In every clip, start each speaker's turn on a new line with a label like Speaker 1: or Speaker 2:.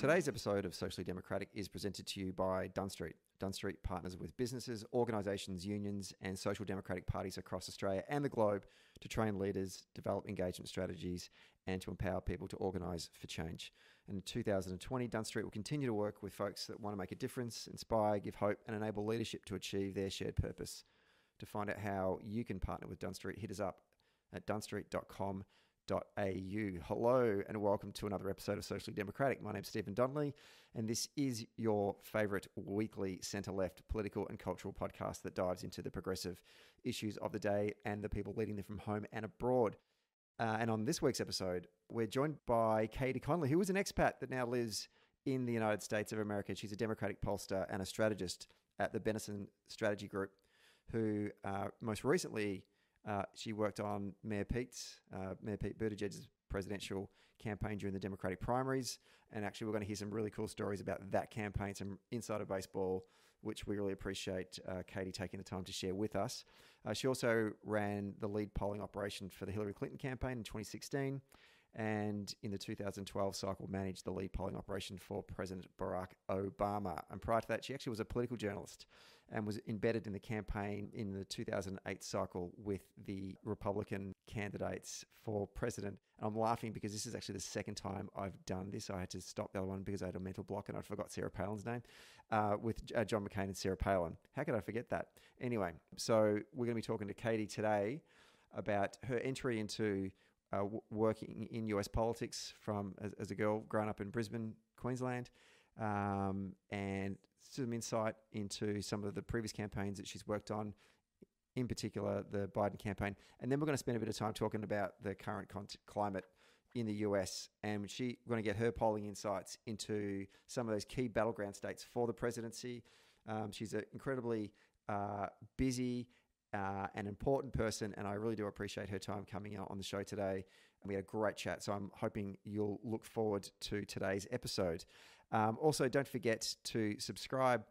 Speaker 1: Today's episode of Socially Democratic is presented to you by Dunn Street. Dunn Street partners with businesses, organisations, unions and social democratic parties across Australia and the globe to train leaders, develop engagement strategies and to empower people to organise for change. And in 2020, Dunn Street will continue to work with folks that want to make a difference, inspire, give hope and enable leadership to achieve their shared purpose. To find out how you can partner with Dunn Street, hit us up at dunnstreet.com.au. Hello and welcome to another episode of Socially Democratic. My name's Stephen Donnelly and this is your favourite weekly centre-left political and cultural podcast that dives into the progressive issues of the day and the people leading them from home and abroad. And on this week's episode, we're joined by Katie Connolly, who is an expat that now lives in the United States of America. She's a Democratic pollster and a strategist at the Benenson Strategy Group, who most recently she worked on Mayor Pete Buttigieg's presidential campaign during the Democratic primaries. And actually, we're going to hear some really cool stories about that campaign, some insider baseball, which we really appreciate Katie taking the time to share with us. She also ran the lead polling operation for the Hillary Clinton campaign in 2016. And in the 2012 cycle, managed the lead polling operation for President Barack Obama. And prior to that, she actually was a political journalist and was embedded in the campaign in the 2008 cycle with the Republican candidates for president. And I'm laughing because this is actually the second time I've done this. I had to stop the other one because I had a mental block and I forgot Sarah Palin's name with John McCain and Sarah Palin. How could I forget that? Anyway, so we're going to be talking to Katie today about her entry into working in US politics from as a girl growing up in Brisbane, Queensland, and some insight into some of the previous campaigns that she's worked on, in particular the Biden campaign. And then we're going to spend a bit of time talking about the current climate in the US, and we're going to get her polling insights into some of those key battleground states for the presidency. She's an incredibly busy an important person, and I really do appreciate her time coming out on the show today. And we had a great chat, so I'm hoping you'll look forward to today's episode. Also, don't forget to subscribe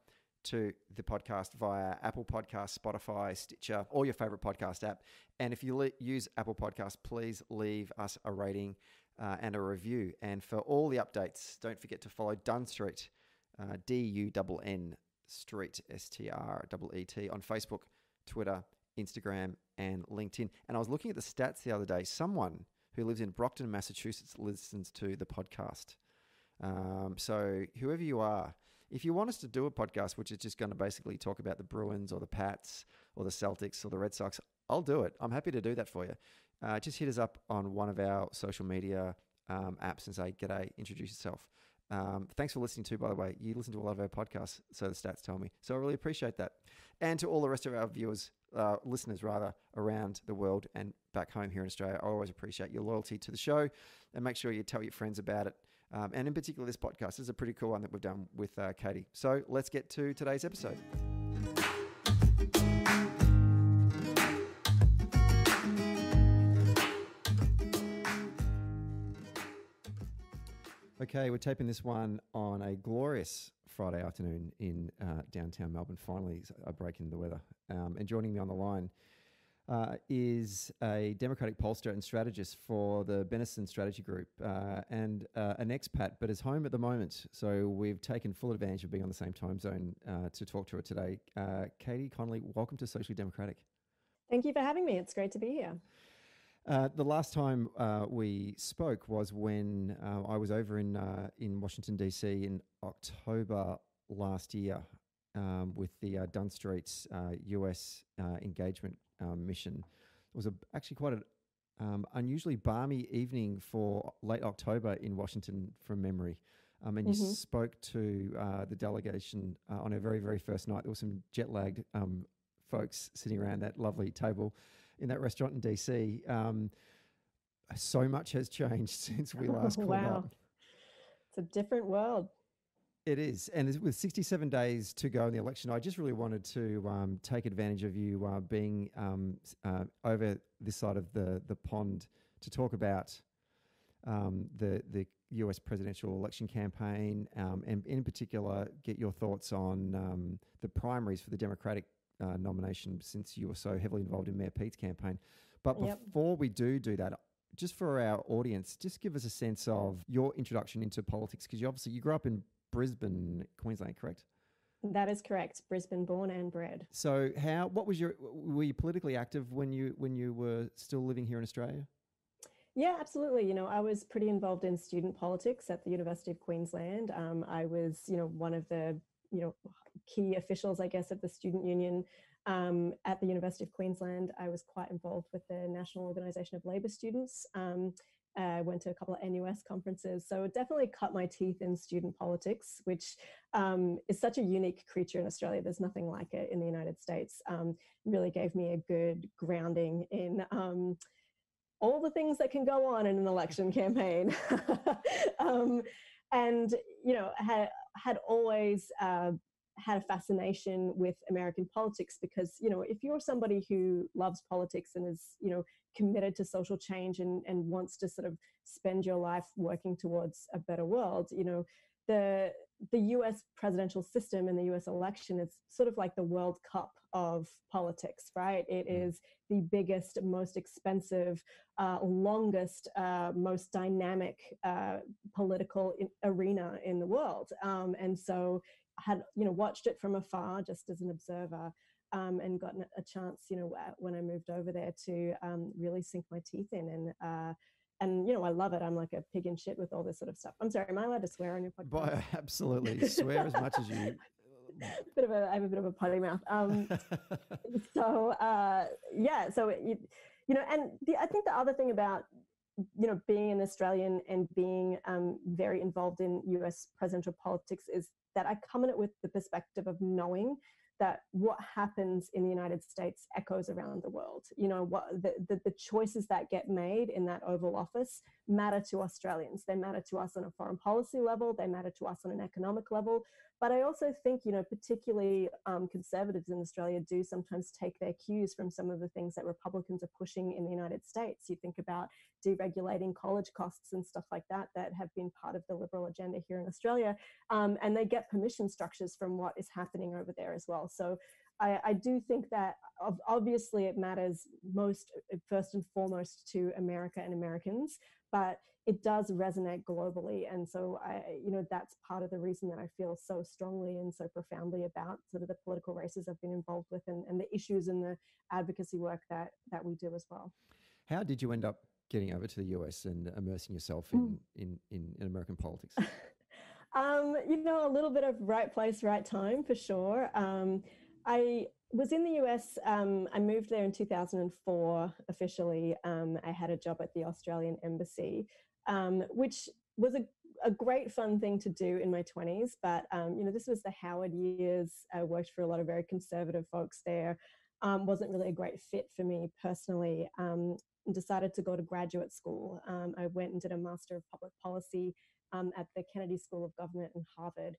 Speaker 1: to the podcast via Apple Podcasts, Spotify, Stitcher, or your favorite podcast app. And if you use Apple Podcasts, please leave us a rating and a review. And for all the updates, don't forget to follow Dunn Street, D-U-N-N Street, S-T-R-E-E-T, on Facebook, Twitter, Instagram, and LinkedIn. And I was looking at the stats the other day. Someone who lives in Brockton, Massachusetts, listens to the podcast. So whoever you are, if you want us to do a podcast, which is just going to basically talk about the Bruins or the Pats or the Celtics or the Red Sox, I'll do it. I'm happy to do that for you. Just hit us up on one of our social media apps and say, g'day, introduce yourself. Thanks for listening to, by the way. You listen to a lot of our podcasts, so the stats tell me. So I really appreciate that. And to all the rest of our viewers, listeners rather, around the world and back home here in Australia, I always appreciate your loyalty to the show, and make sure you tell your friends about it. And in particular, this podcast this is a pretty cool one that we've done with Katie. So let's get to today's episode. Okay, we're taping this one on a glorious Friday afternoon in downtown Melbourne. Finally, a break in the weather. And joining me on the line is a Democratic pollster and strategist for the Benenson Strategy Group and an expat, but is home at the moment. So we've taken full advantage of being on the same time zone to talk to her today. Katie Connolly, welcome to Socially Democratic.
Speaker 2: Thank you for having me. It's great to be here.
Speaker 1: The last time we spoke was when I was over in Washington, D.C. in October last year with the Dunn Street's US engagement mission. It was actually quite an unusually balmy evening for late October in Washington from memory. And you spoke to the delegation on our very, very first night. There were some jet-lagged folks sitting around that lovely table in that restaurant in DC. So much has changed since we last caught up.
Speaker 2: It's a different world.
Speaker 1: It is. And with 67 days to go in the election, I just really wanted to take advantage of you being over this side of the pond to talk about the US presidential election campaign and in particular get your thoughts on the primaries for the Democratic nomination, since you were so heavily involved in Mayor Pete's campaign. But before we do that, just for our audience, just give us a sense of your introduction into politics, because you grew up in Brisbane, Queensland, correct?
Speaker 2: That is correct. Brisbane born and bred.
Speaker 1: So were you politically active when you were still living here in Australia?
Speaker 2: Yeah, absolutely. I was pretty involved in student politics at the University of Queensland. I was, one of the, key officials, I guess, of the student union at the University of Queensland. I was quite involved with the National Organisation of Labour Students. I went to a couple of NUS conferences. So it definitely cut my teeth in student politics, which is such a unique creature in Australia. There's nothing like it in the United States. Really gave me a good grounding in all the things that can go on in an election campaign. And, had always had a fascination with American politics because, if you're somebody who loves politics and is, committed to social change and wants to sort of spend your life working towards a better world, the US presidential system and the US election is sort of like the World Cup of politics, right? It is the biggest, most expensive, longest, most dynamic political arena in the world. And so I had, watched it from afar just as an observer. And gotten a chance, when I moved over there to really sink my teeth in. And I love it. I'm like a pig in shit with all this sort of stuff. I'm sorry, am I allowed to swear on your podcast?
Speaker 1: Absolutely. Swear as much as you...
Speaker 2: I have a bit of a potty mouth. So I think the other thing about, being an Australian and being very involved in US presidential politics is that I come at it with the perspective of knowing that what happens in the United States echoes around the world. What the choices that get made in that Oval Office matter to Australians. They matter to us on a foreign policy level. They matter to us on an economic level. But I also think, particularly conservatives in Australia do sometimes take their cues from some of the things that Republicans are pushing in the United States. You think about deregulating college costs and stuff like that have been part of the Liberal agenda here in Australia. And they get permission structures from what is happening over there as well. So I do think that obviously it matters first and foremost to America and Americans, but it does resonate globally. And so that's part of the reason that I feel so strongly and so profoundly about sort of the political races I've been involved with and the issues and the advocacy work that we do as well.
Speaker 1: How did you end up getting over to the US and immersing yourself in American politics?
Speaker 2: A little bit of right place, right time for sure. I was in the US. I moved there in 2004 officially. I had a job at the Australian Embassy, which was a great fun thing to do in my 20s. But, this was the Howard years. I worked for a lot of very conservative folks there. Wasn't really a great fit for me personally. Decided to go to graduate school. I went and did a Master of Public Policy at the Kennedy School of Government in Harvard,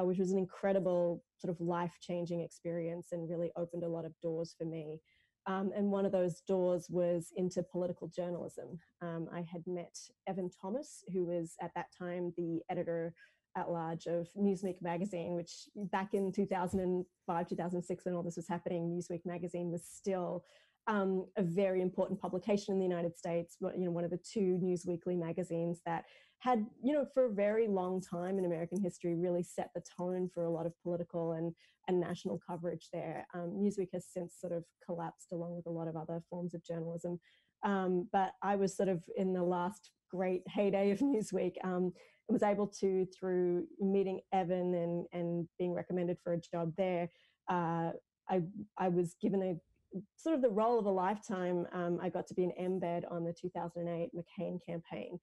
Speaker 2: which was an incredible sort of life-changing experience and really opened a lot of doors for me. And one of those doors was into political journalism. I had met Evan Thomas, who was at that time the editor at large of Newsweek magazine, which back in 2005, 2006, when all this was happening, Newsweek magazine was still a very important publication in the United States, one of the two Newsweekly magazines that had, for a very long time in American history, really set the tone for a lot of political and national coverage there. Newsweek has since sort of collapsed along with a lot of other forms of journalism. But I was sort of in the last great heyday of Newsweek, was able to, through meeting Evan and being recommended for a job there, I was given a sort of the role of a lifetime. I got to be an embed on the 2008 Mccain campaign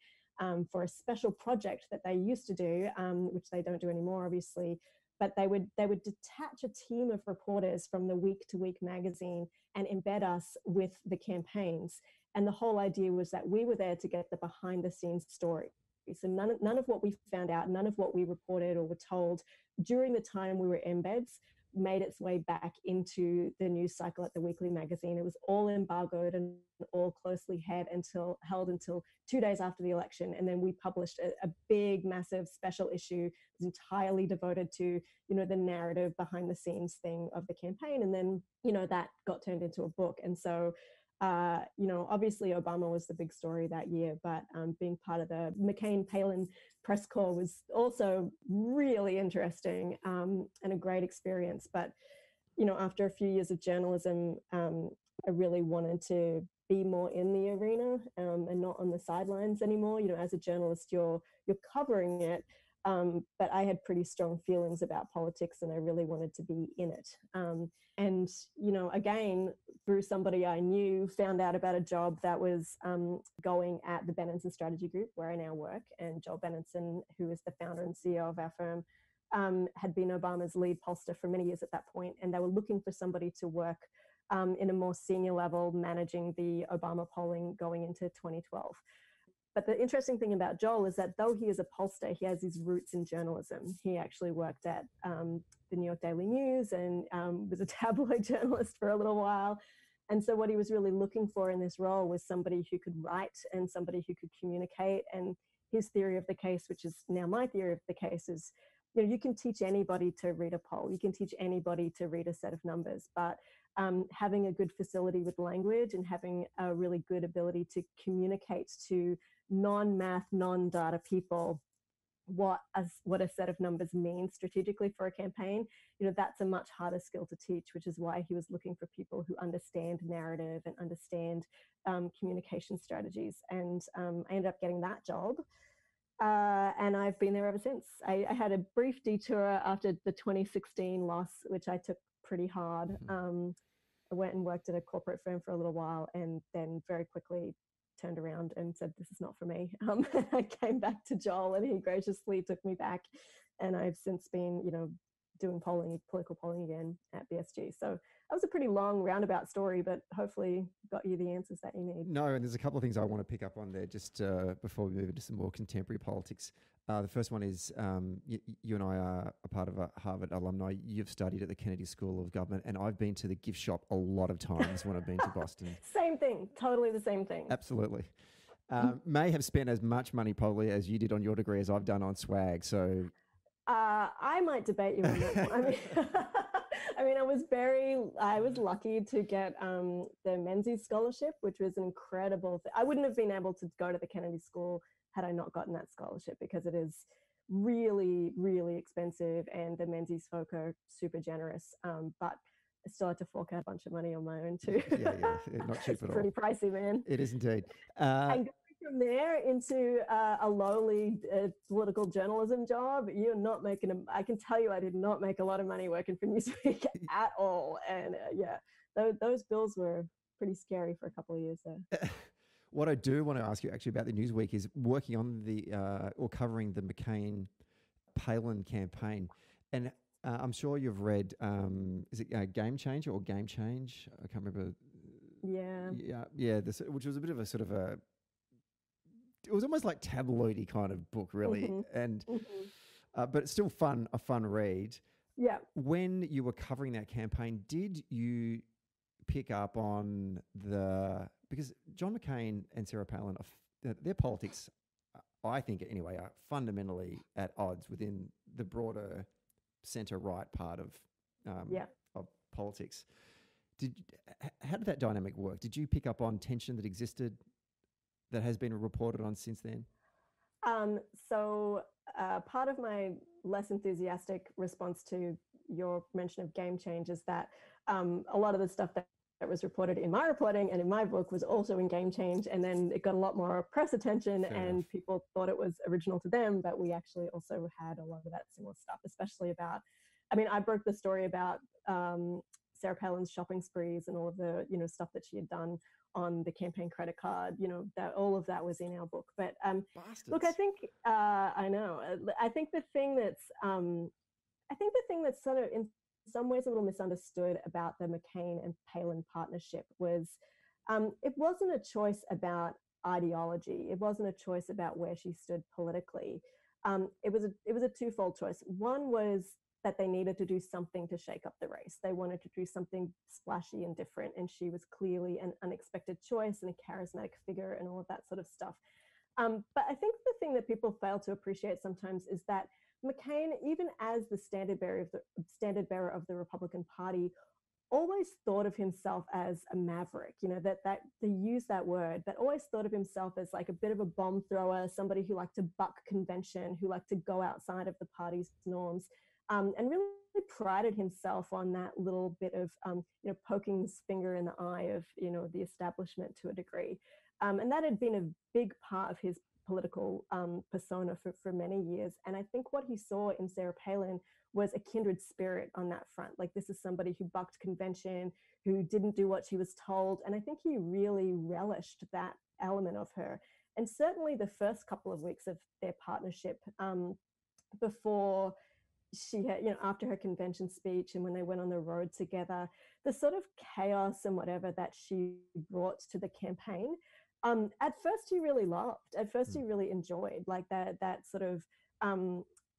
Speaker 2: for a special project that they used to do, which they don't do anymore, obviously. But they would detach a team of reporters from the week to week magazine and embed us with the campaigns. And the whole idea was that we were there to get the behind the scenes story. So none of what we found out, none of what we reported or were told during the time we were embeds made its way back into the news cycle at the weekly magazine. It was all embargoed and all closely held until 2 days after the election. And then we published a big, massive special issue that was entirely devoted to, the narrative behind the scenes thing of the campaign. And then, that got turned into a book. And so Obviously Obama was the big story that year, but being part of the McCain-Palin press corps was also really interesting and a great experience. But, after a few years of journalism, I really wanted to be more in the arena and not on the sidelines anymore. As a journalist, you're covering it, but I had pretty strong feelings about politics and I really wanted to be in it. And, again, through somebody I knew, found out about a job that was going at the Benenson Strategy Group, where I now work. And Joel Benenson, who is the founder and CEO of our firm, had been Obama's lead pollster for many years at that point. And they were looking for somebody to work in a more senior level, managing the Obama polling going into 2012. But the interesting thing about Joel is that though he is a pollster, he has his roots in journalism. He actually worked at the New York Daily News and was a tabloid journalist for a little while. And so what he was really looking for in this role was somebody who could write and somebody who could communicate. And his theory of the case, which is now my theory of the case, is you can teach anybody to read a poll. You can teach anybody to read a set of numbers, but having a good facility with language and having a really good ability to communicate to non-math, non-data people what a set of numbers means strategically for a campaign, that's a much harder skill to teach, which is why he was looking for people who understand narrative and understand communication strategies. And I ended up getting that job. And I've been there ever since. I had a brief detour after the 2016 loss, which I took pretty hard. I went and worked at a corporate firm for a little while and then very quickly turned around and said, this is not for me. I came back to Joel and he graciously took me back. And I've since been, doing political polling again at BSG. So that was a pretty long roundabout story, but hopefully got you the answers that you need.
Speaker 1: No, and there's a couple of things I want to pick up on there just before we move into some more contemporary politics. The first one is you and I are a part of a Harvard alumni. You've studied at the Kennedy School of Government, and I've been to the gift shop a lot of times when I've been to Boston.
Speaker 2: Same thing, totally the same thing.
Speaker 1: Absolutely. May have spent as much money probably as you did on your degree as I've done on swag. So
Speaker 2: I might debate you on that one. I was lucky to get the Menzies Scholarship, which was an incredible thing. I wouldn't have been able to go to the Kennedy School had I not gotten that scholarship because it is really, really expensive and the Menzies folk are super generous. But I still had to fork out a bunch of money on my own too.
Speaker 1: Yeah, not cheap at all.
Speaker 2: Pretty pricey, man.
Speaker 1: It is indeed.
Speaker 2: And from there into a lowly political journalism job, you're not making I can tell you I did not make a lot of money working for Newsweek at all. And those bills were pretty scary for a couple of years there.
Speaker 1: What I do want to ask you actually about the Newsweek is working on or covering the McCain-Palin campaign. And I'm sure you've read, is it Game Changer or Game Change? I can't remember. Yeah. Which was a bit of a sort of it was almost like tabloidy kind of book, really, and but it's still a fun read.
Speaker 2: Yeah.
Speaker 1: When you were covering that campaign, did you pick up on because John McCain and Sarah Palin, their politics, I think anyway, are fundamentally at odds within the broader centre-right part of politics. How did that dynamic work? Did you pick up on tension that existed that has been reported on since then?
Speaker 2: So part of my less enthusiastic response to your mention of Game Change is that a lot of the stuff that was reported in my reporting and in my book was also in Game Change, and then it got a lot more press attention and people thought it was original to them, but we actually also had a lot of that similar stuff, especially about, I broke the story about Sarah Palin's shopping sprees and all of the, stuff that she had done on the campaign credit card, that all of that was in our book. But look, I think I know. I think the thing that's sort of in some ways a little misunderstood about the McCain and Palin partnership was it wasn't a choice about ideology. It wasn't a choice about where she stood politically. It was a twofold choice. One was that they needed to do something to shake up the race. They wanted to do something splashy and different, and she was clearly an unexpected choice and a charismatic figure and all of that sort of stuff. But I think the thing that people fail to appreciate sometimes is that McCain, even as the standard bearer of the Republican Party, always thought of himself as a maverick, that they use that word, but always thought of himself as like a bit of a bomb thrower, somebody who liked to buck convention, who liked to go outside of the party's norms, and really prided himself on that little bit of, poking his finger in the eye of, the establishment to a degree. And that had been a big part of his political persona for many years. And I think what he saw in Sarah Palin was a kindred spirit on that front. Like, this is somebody who bucked convention, who didn't do what she was told. And I think he really relished that element of her. And certainly the first couple of weeks of their partnership, before she had, after her convention speech and when they went on the road together, the sort of chaos and whatever that she brought to the campaign, at first he really loved. At first he really enjoyed, like that sort of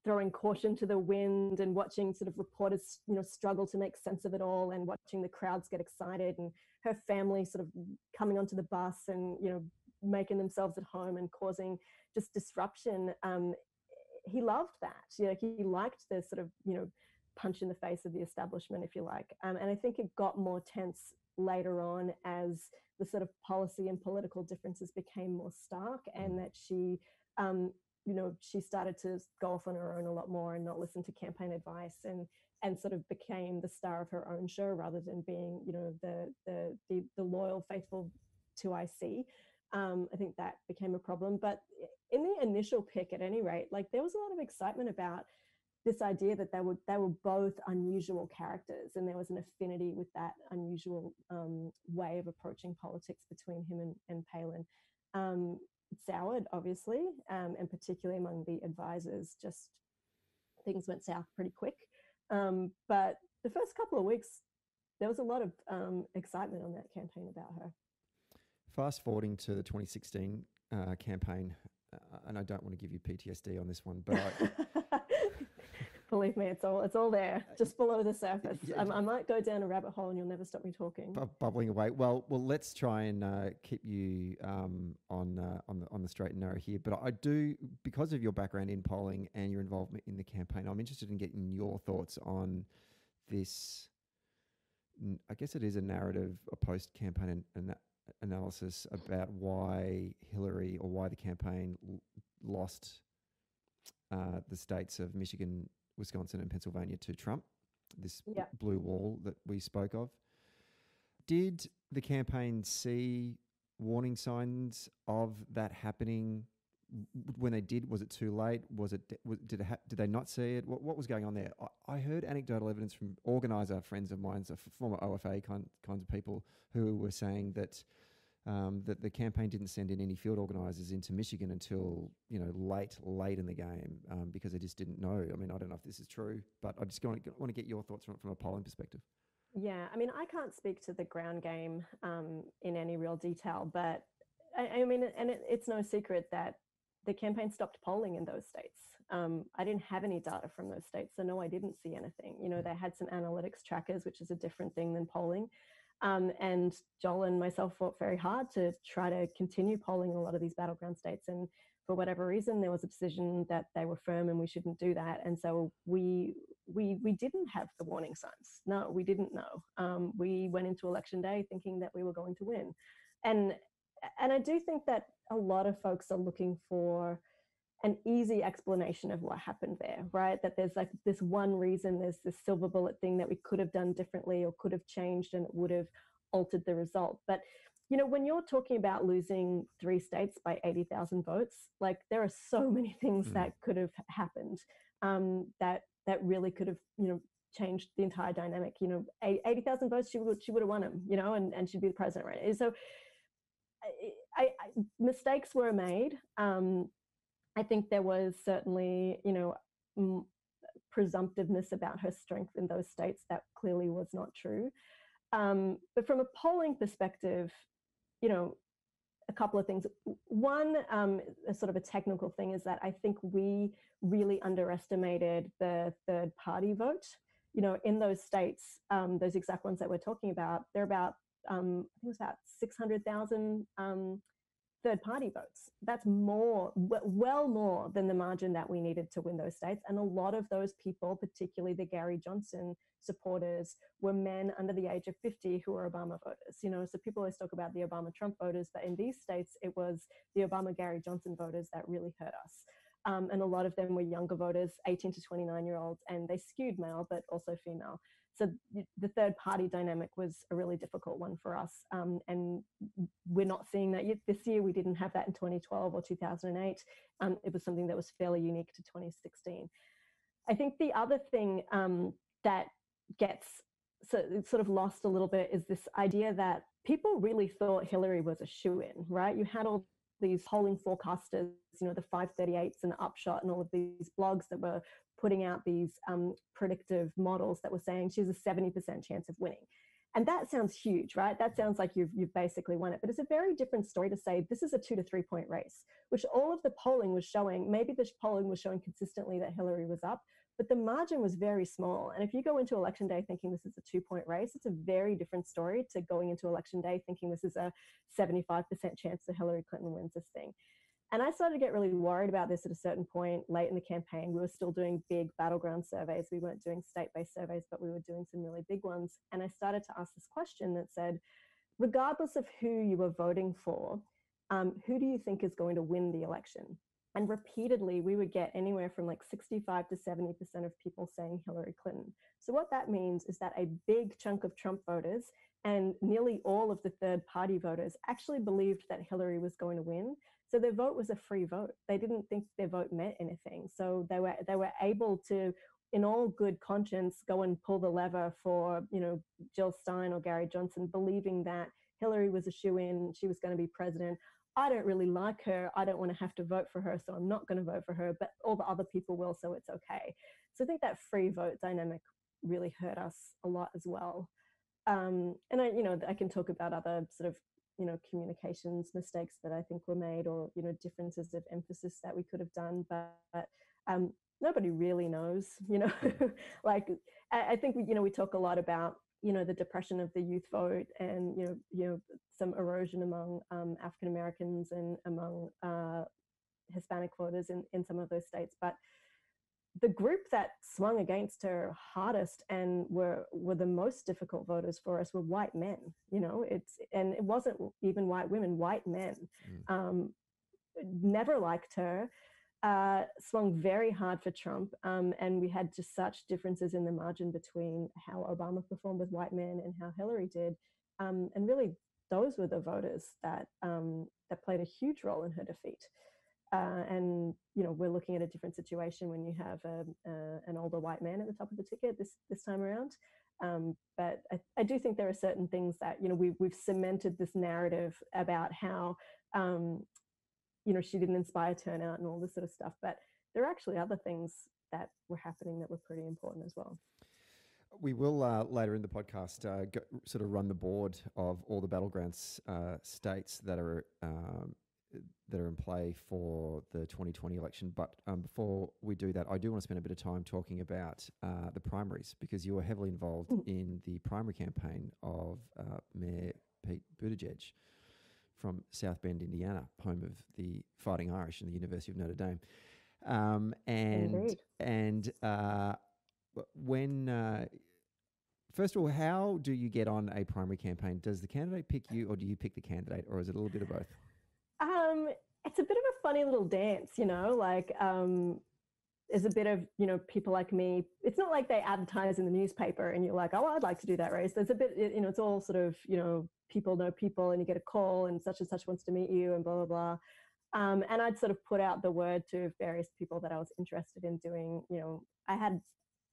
Speaker 2: throwing caution to the wind and watching sort of reporters, struggle to make sense of it all, and watching the crowds get excited, and her family sort of coming onto the bus and, making themselves at home and causing just disruption. He loved that. He liked the sort of, punch in the face of the establishment, if you like. And I think it got more tense later on as the sort of policy and political differences became more stark, and that she, she started to go off on her own a lot more and not listen to campaign advice, and sort of became the star of her own show rather than being, the loyal, faithful to IC. I think that became a problem. But in the initial pick, at any rate, like, there was a lot of excitement about this idea that they were both unusual characters, and there was an affinity with that unusual way of approaching politics between him and Palin. It soured, obviously, and particularly among the advisors, just things went south pretty quick. But the first couple of weeks, there was a lot of excitement on that campaign about her.
Speaker 1: Fast forwarding to the 2016 campaign, and I don't want to give you PTSD on this one, but
Speaker 2: believe me, it's all there, just below the surface. I might go down a rabbit hole, and you'll never stop me talking.
Speaker 1: Bubbling away. Well, let's try and keep you on the straight and narrow here. But I do, because of your background in polling and your involvement in the campaign, I'm interested in getting your thoughts on this. I guess it is a narrative, a post-campaign analysis about why Hillary, or why the campaign lost the states of Michigan, Wisconsin and Pennsylvania to Trump, this blue wall that we spoke of. Did the campaign see warning signs of that happening when they did? Was it too late? Did they not see it? What was going on there? I heard anecdotal evidence from organiser friends of mine, so former OFA kinds of people, who were saying that that the campaign didn't send in any field organisers into Michigan until late in the game, because they just didn't know. I mean, I don't know if this is true, but I just want to get your thoughts from a polling perspective.
Speaker 2: Yeah, I mean, I can't speak to the ground game in any real detail, but I mean, and it's no secret that the campaign stopped polling in those states. I didn't have any data from those states, so no, I didn't see anything. They had some analytics trackers, which is a different thing than polling. And Joel and myself fought very hard to try to continue polling in a lot of these battleground states. And for whatever reason, there was a decision that they were firm and we shouldn't do that. And so we didn't have the warning signs. No, we didn't know. We went into election day thinking that we were going to win. And I do think that a lot of folks are looking for an easy explanation of what happened there, right? That there's like this one reason, there's this silver bullet thing that we could have done differently or could have changed, and it would have altered the result. But, when you're talking about losing 3 states by 80,000 votes, like, there are so many things that could have happened that really could have, changed the entire dynamic. 80,000 votes, she would have won them, and she'd be the president, right? So mistakes were made. I think there was certainly, presumptiveness about her strength in those states that clearly was not true. But from a polling perspective, a couple of things. One, a sort of a technical thing, is that I think we really underestimated the third party vote. In those states, those exact ones that we're talking about, they're about, I think it was about 600,000 third party votes. That's more, well more than the margin that we needed to win those states. And a lot of those people, particularly the Gary Johnson supporters, were men under the age of 50 who were Obama voters. So people always talk about the Obama-Trump voters, but in these states, it was the Obama-Gary Johnson voters that really hurt us. And a lot of them were younger voters, 18 to 29-year-olds, and they skewed male, but also female. So the third party dynamic was a really difficult one for us. And we're not seeing that yet this year. We didn't have that in 2012 or 2008. It was something that was fairly unique to 2016. I think the other thing that gets sort of lost a little bit is this idea that people really thought Hillary was a shoo-in, right? You had all these polling forecasters, the 538s and the Upshot and all of these blogs that were putting out these predictive models that were saying she's a 70% chance of winning. And that sounds huge, right? That sounds like you've basically won it. But it's a very different story to say this is a 2 to 3 point race, which all of the polling was showing. Maybe the polling was showing consistently that Hillary was up, but the margin was very small. And if you go into election day thinking this is a 2-point race, it's a very different story to going into election day thinking this is a 75% chance that Hillary Clinton wins this thing. And I started to get really worried about this at a certain point late in the campaign. We were still doing big battleground surveys. We weren't doing state-based surveys, but we were doing some really big ones. And I started to ask this question that said, regardless of who you were voting for, who do you think is going to win the election? And repeatedly, we would get anywhere from like 65 to 70% of people saying Hillary Clinton. So what that means is that a big chunk of Trump voters and nearly all of the third party voters actually believed that Hillary was going to win. So their vote was a free vote. They didn't think their vote meant anything. So they were able to, in all good conscience, go and pull the lever for, Jill Stein or Gary Johnson, believing that Hillary was a shoo-in, she was going to be president. I don't really like her. I don't want to have to vote for her, so I'm not going to vote for her, but all the other people will, so it's okay. So I think that free vote dynamic really hurt us a lot as well. And I can talk about other sort of, communications mistakes that I think were made, or, differences of emphasis that we could have done, but nobody really knows, like, I think, we talk a lot about, the depression of the youth vote and, some erosion among African Americans and among Hispanic voters in some of those states. But the group that swung against her hardest and were the most difficult voters for us were white men. And it wasn't even white women, white men. Never liked her. Swung very hard for Trump, and we had just such differences in the margin between how Obama performed with white men and how Hillary did, and really those were the voters that played a huge role in her defeat. And we're looking at a different situation when you have an older white man at the top of the ticket this time around. But I do think there are certain things that we've cemented this narrative about how she didn't inspire turnout and all this sort of stuff. But there are actually other things that were happening that were pretty important as well.
Speaker 1: We will later in the podcast sort of run the board of all the battlegrounds states that are in play for the 2020 election. But before we do that, I do want to spend a bit of time talking about the primaries, because you were heavily involved in the primary campaign of Mayor Pete Buttigieg from South Bend, Indiana, home of the Fighting Irish and the University of Notre Dame. First of all, how do you get on a primary campaign? Does the candidate pick you, or do you pick the candidate, or is it a little bit of both?
Speaker 2: It's a bit of a funny little dance, there's a bit of, people like me. It's not like they advertise in the newspaper and you're like, oh, I'd like to do that race. There's a bit, it's all sort of, people know people, and you get a call and such wants to meet you and blah, blah, blah. And I'd sort of put out the word to various people that I was interested in doing. I had,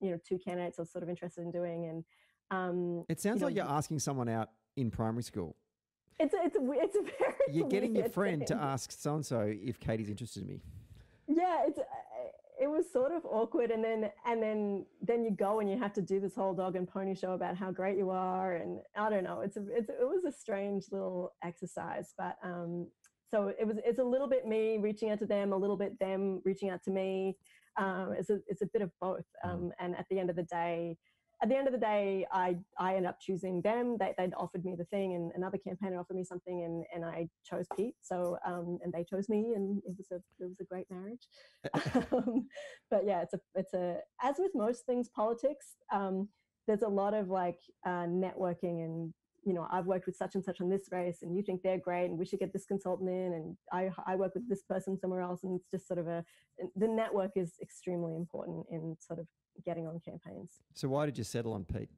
Speaker 2: 2 candidates I was sort of interested in doing. And
Speaker 1: it sounds like you're asking someone out in primary school.
Speaker 2: It's a very
Speaker 1: You're getting your friend
Speaker 2: thing
Speaker 1: to ask so-and-so if Katie's interested in me.
Speaker 2: Yeah, it was sort of awkward, and then you go and you have to do this whole dog and pony show about how great you are, and I don't know. It was a strange little exercise, but so it's a little bit me reaching out to them, a little bit them reaching out to me. It's a bit of both, and at the end of the day, at the end of the day, I ended up choosing them. They'd offered me the thing, and another campaigner offered me something, and I chose Pete. So and they chose me, and it was a great marriage. But yeah, it's a as with most things politics, there's a lot of like networking and, you know, I've worked with such and such on this race, and you think they're great, and we should get this consultant in, and I work with this person somewhere else, and it's just sort of the network is extremely important in sort of getting on campaigns.
Speaker 1: So why did you settle on Pete?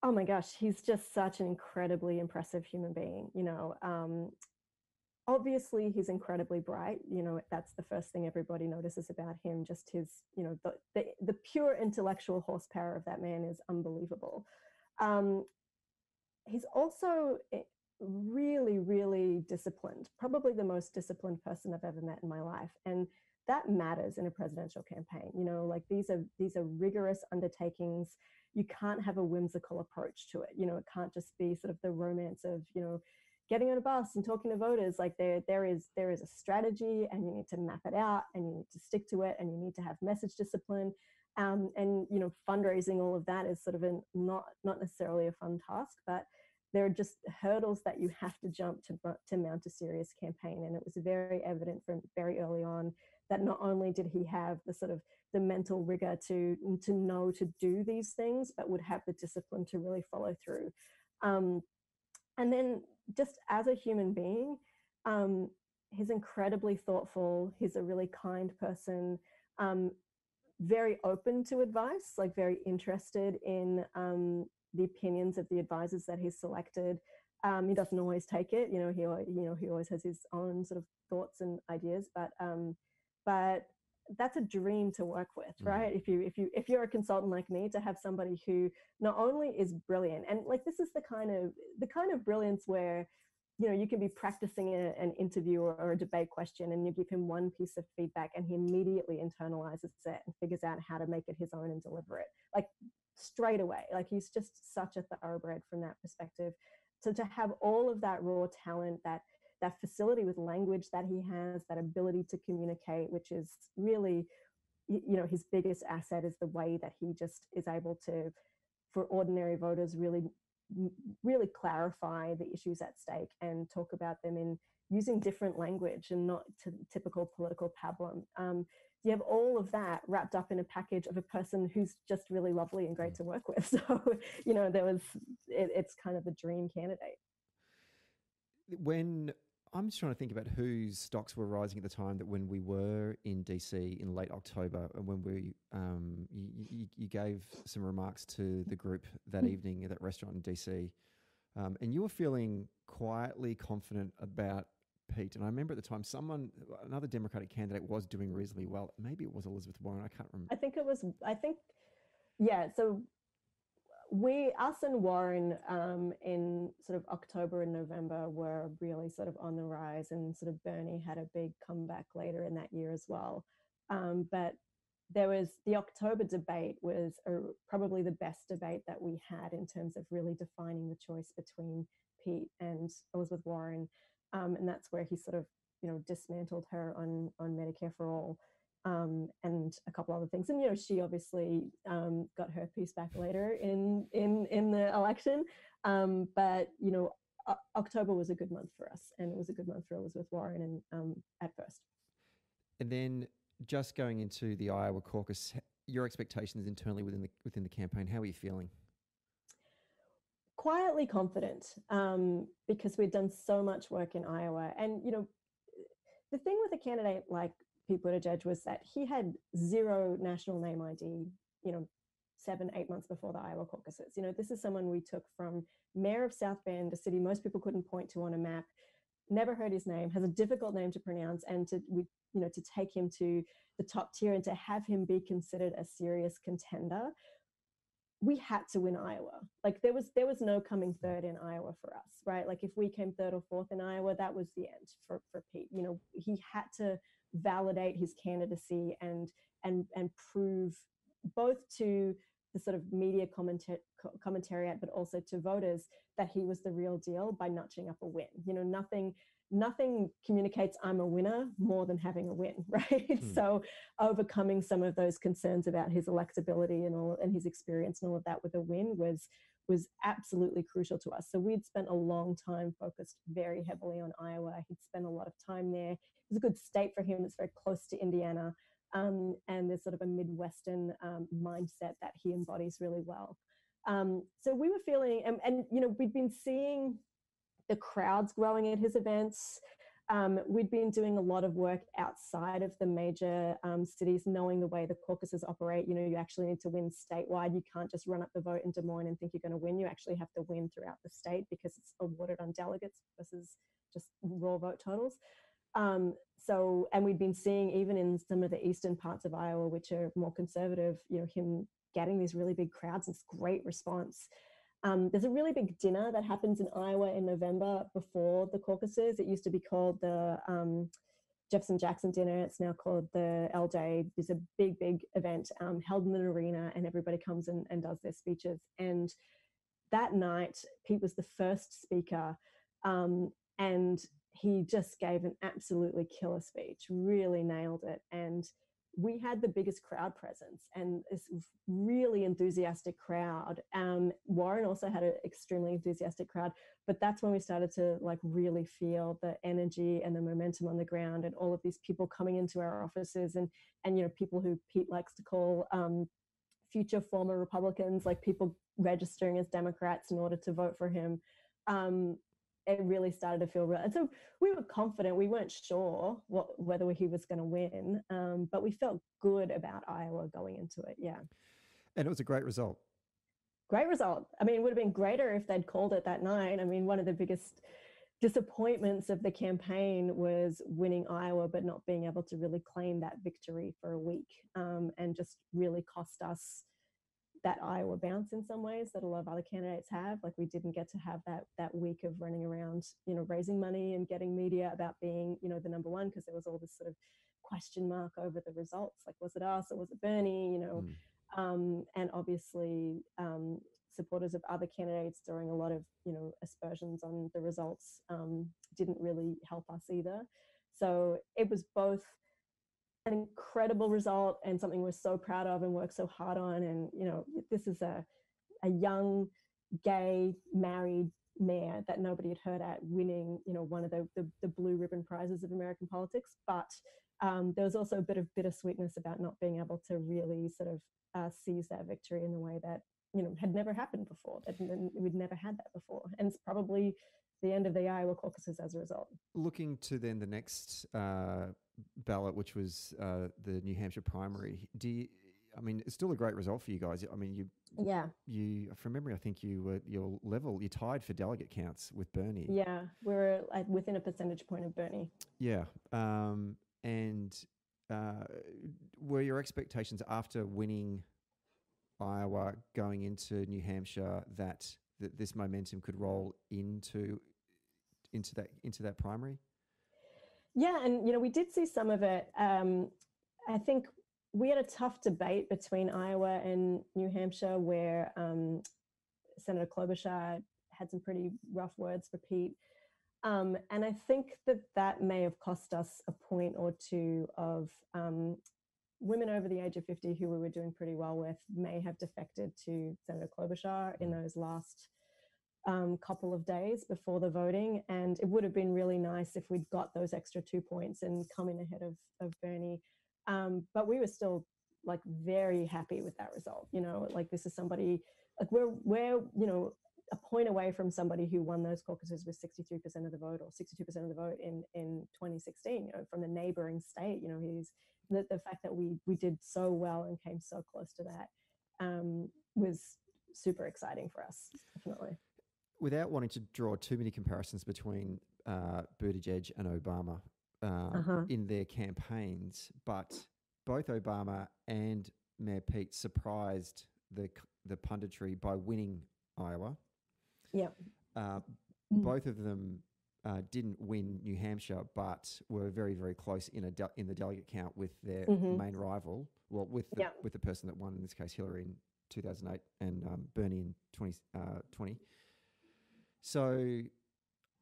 Speaker 2: Oh my gosh, he's just such an incredibly impressive human being. You know, obviously he's incredibly bright. You know, that's the first thing everybody notices about him. Just his, you know, the pure intellectual horsepower of that man is unbelievable. He's also really, really disciplined, probably the most disciplined person I've ever met in my life. And that matters in a presidential campaign. You know, like these are rigorous undertakings. You can't have a whimsical approach to it. You know, it can't just be sort of the romance of, you know, getting on a bus and talking to voters. Like there is a strategy, and you need to map it out, and you need to stick to it, and you need to have message discipline. And you know, fundraising, all of that is sort of not necessarily a fun task, but there are just hurdles that you have to jump to mount a serious campaign. And it was very evident from very early on that not only did he have the sort of the mental rigor to know to do these things, but would have the discipline to really follow through. And then just as a human being, he's incredibly thoughtful. He's a really kind person, very open to advice, like very interested in the opinions of the advisors that he's selected. He doesn't always take it. You know, he always has his own sort of thoughts and ideas, but that's a dream to work with, right? If you're a consultant like me, to have somebody who not only is brilliant, and like this is the kind of brilliance where, you know, you can be practicing an interview or a debate question, and you give him one piece of feedback, and he immediately internalizes it and figures out how to make it his own and deliver it, like straight away. Like he's just such a thoroughbred from that perspective. So to have all of that raw talent, that facility with language that he has, that ability to communicate, which is really, you know, his biggest asset is the way that he just is able to, for ordinary voters, really clarify the issues at stake and talk about them in using different language and not typical political pablum. You have all of that wrapped up in a package of a person who's just really lovely and great to work with. So, you know, it's kind of the dream candidate.
Speaker 1: When I'm just trying to think about whose stocks were rising at the time, that when we were in DC in late October, and when you gave some remarks to the group that evening at that restaurant in DC, and you were feeling quietly confident about Pete. And I remember at the time, another Democratic candidate was doing reasonably well. Maybe it was Elizabeth Warren. I can't remember.
Speaker 2: Yeah. So us and Warren in sort of October and November were really sort of on the rise, and sort of Bernie had a big comeback later in that year as well. But there was the October debate was probably the best debate that we had in terms of really defining the choice between Pete and Elizabeth Warren. And that's where he sort of, you know, dismantled her on Medicare for All, and a couple other things. And, you know, she obviously got her piece back later in the election. But, you know, October was a good month for us, and it was a good month for Elizabeth Warren and at first.
Speaker 1: And then just going into the Iowa caucus, your expectations internally within the campaign, how are you feeling?
Speaker 2: Quietly confident, because we'd done so much work in Iowa. And, you know, the thing with a candidate like Pete Buttigieg was that he had zero national name ID, you know, 7-8 months before the Iowa caucuses. You know, this is someone we took from mayor of South Bend, a city most people couldn't point to on a map, never heard his name, has a difficult name to pronounce, and to take him to the top tier and to have him be considered a serious contender. We had to win Iowa. Like there was no coming third in Iowa for us, right? Like if we came third or fourth in Iowa, that was the end for Pete. You know, he had to validate his candidacy and prove both to the sort of media commentariat, but also to voters, that he was the real deal by notching up a win. You know, nothing nothing communicates I'm a winner more than having a win, right? So overcoming some of those concerns about his electability and his experience and all of that with a win was absolutely crucial to us. So we'd spent a long time focused very heavily on Iowa. He'd spent a lot of time there. It's a good state for him. It's very close to Indiana. And there's sort of a Midwestern mindset that he embodies really well. So we were feeling, and we'd been seeing the crowds growing at his events. We'd been doing a lot of work outside of the major cities, knowing the way the caucuses operate. You actually need to win statewide. You can't just run up the vote in Des Moines and think you're going to win. You actually have to win throughout the state because it's awarded on delegates versus just raw vote totals. And we'd been seeing, even in some of the eastern parts of Iowa, which are more conservative, him getting these really big crowds, this great response. There's a really big dinner that happens in Iowa in November before the caucuses. It used to be called the Jefferson-Jackson dinner. It's now called the LJ. It's a big, big event held in an arena, and everybody comes and does their speeches. And that night, Pete was the first speaker, and he just gave an absolutely killer speech, really nailed it. And we had the biggest crowd presence and this really enthusiastic crowd. Warren also had an extremely enthusiastic crowd, but that's when we started to really feel the energy and the momentum on the ground, and all of these people coming into our offices, and people who Pete likes to call future former Republicans, like people registering as Democrats in order to vote for him. It really started to feel real. And so we were confident. We weren't sure whether he was going to win, but we felt good about Iowa going into it. Yeah.
Speaker 1: And it was a great result.
Speaker 2: Great result. I mean, it would have been greater if they'd called it that night. I mean, one of the biggest disappointments of the campaign was winning Iowa, but not being able to really claim that victory for a week, and just really cost us that Iowa bounce in some ways that a lot of other candidates have. Like, we didn't get to have that week of running around, raising money and getting media about being, the number one, because there was all this sort of question mark over the results. Like, was it us or was it Bernie? And obviously supporters of other candidates throwing a lot of, aspersions on the results didn't really help us either. So it was both an incredible result and something we're so proud of and work so hard on. And, this is a young, gay, married mayor that nobody had heard at winning, one of the blue ribbon prizes of American politics. But there was also a bit of bittersweetness about not being able to really sort of seize that victory in the way that, had never happened before. We'd never had that before. And it's probably the end of the Iowa caucuses as a result.
Speaker 1: Looking to then the next ballot, which was the New Hampshire primary, it's still a great result for you guys. I mean, from memory, I think you're tied for delegate counts with Bernie.
Speaker 2: Yeah, we're within a percentage point of Bernie.
Speaker 1: Yeah. And were your expectations after winning Iowa going into New Hampshire that this momentum could roll into that primary?
Speaker 2: Yeah, and we did see some of it. I think we had a tough debate between Iowa and New Hampshire, where Senator Klobuchar had some pretty rough words for Pete, and I think that may have cost us a point or two of women over the age of 50 who we were doing pretty well with may have defected to Senator Klobuchar in those last couple of days before the voting. And it would have been really nice if we'd got those extra 2 points and come in ahead of Bernie. But we were still very happy with that result. This is somebody, we're a point away from somebody who won those caucuses with 63% of the vote or 62% of the vote in 2016, from the neighboring state. He's the fact that we did so well and came so close to that was super exciting for us, definitely.
Speaker 1: Without wanting to draw too many comparisons between Buttigieg and Obama in their campaigns, but both Obama and Mayor Pete surprised the punditry by winning Iowa.
Speaker 2: Yeah.
Speaker 1: Both of them didn't win New Hampshire, but were very, very close in the delegate count with their main rival. Well, with the person that won, in this case Hillary in 2008 and Bernie in 2020. So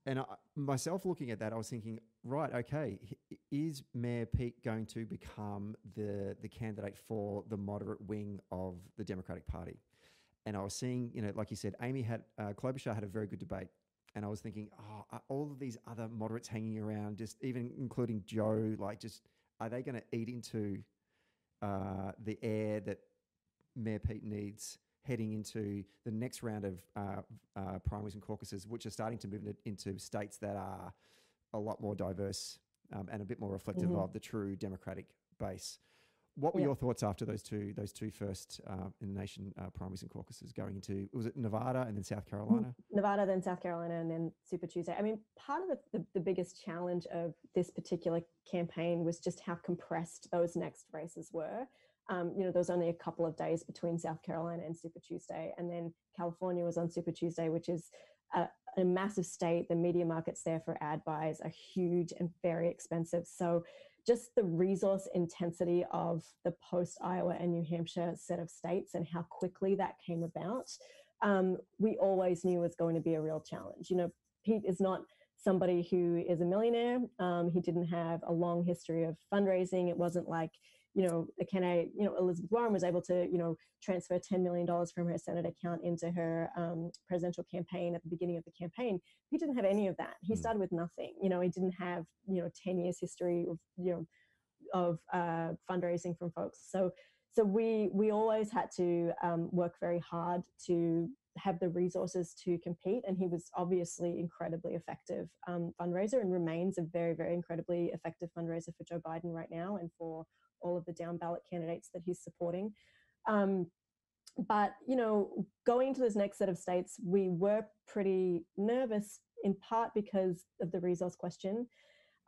Speaker 1: And myself looking at that, I was thinking, right, okay, is Mayor Pete going to become the candidate for the moderate wing of the Democratic Party? And I was seeing, like you said, Klobuchar had a very good debate. And I was thinking, all of these other moderates hanging around, just even including Joe, are they going to eat into the air that Mayor Pete needs heading into the next round of primaries and caucuses, which are starting to move into states that are a lot more diverse and a bit more reflective of the true Democratic base. What were your thoughts after those two first in the nation primaries and caucuses going into, was it Nevada and then South Carolina?
Speaker 2: Nevada, then South Carolina, and then Super Tuesday. I mean, part of the biggest challenge of this particular campaign was just how compressed those next races were. There was only a couple of days between South Carolina and Super Tuesday, and then California was on Super Tuesday, which is a massive state. The media markets there for ad buys are huge and very expensive. So just the resource intensity of the post-Iowa and New Hampshire set of states and how quickly that came about, we always knew was going to be a real challenge. Pete is not somebody who is a millionaire. He didn't have a long history of fundraising. It wasn't like, a candidate, Elizabeth Warren was able to, transfer $10 million from her Senate account into her presidential campaign at the beginning of the campaign. He didn't have any of that. He started with nothing. He didn't have, 10 years history of fundraising from folks. So we always had to work very hard to have the resources to compete. And he was obviously incredibly effective fundraiser and remains a very, very incredibly effective fundraiser for Joe Biden right now and for all of the down ballot candidates that he's supporting. But, going into this next set of states, we were pretty nervous, in part because of the resource question,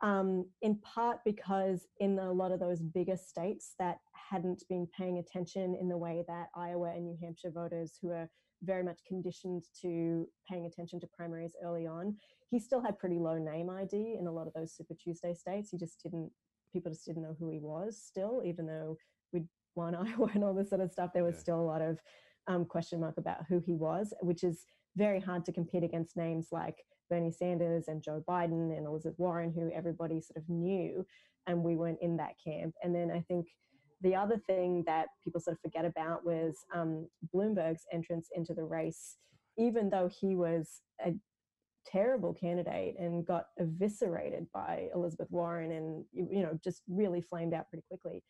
Speaker 2: in part because in a lot of those bigger states that hadn't been paying attention in the way that Iowa and New Hampshire voters, who are very much conditioned to paying attention to primaries early on, he still had pretty low name ID in a lot of those Super Tuesday states. People just didn't know who he was still, even though we'd won Iowa and all this sort of stuff. There was still a lot of question mark about who he was, which is very hard to compete against names like Bernie Sanders and Joe Biden and Elizabeth Warren, who everybody sort of knew, and we weren't in that camp. And then I think the other thing that people sort of forget about was Bloomberg's entrance into the race, even though he was a terrible candidate and got eviscerated by Elizabeth Warren and, just really flamed out pretty quickly.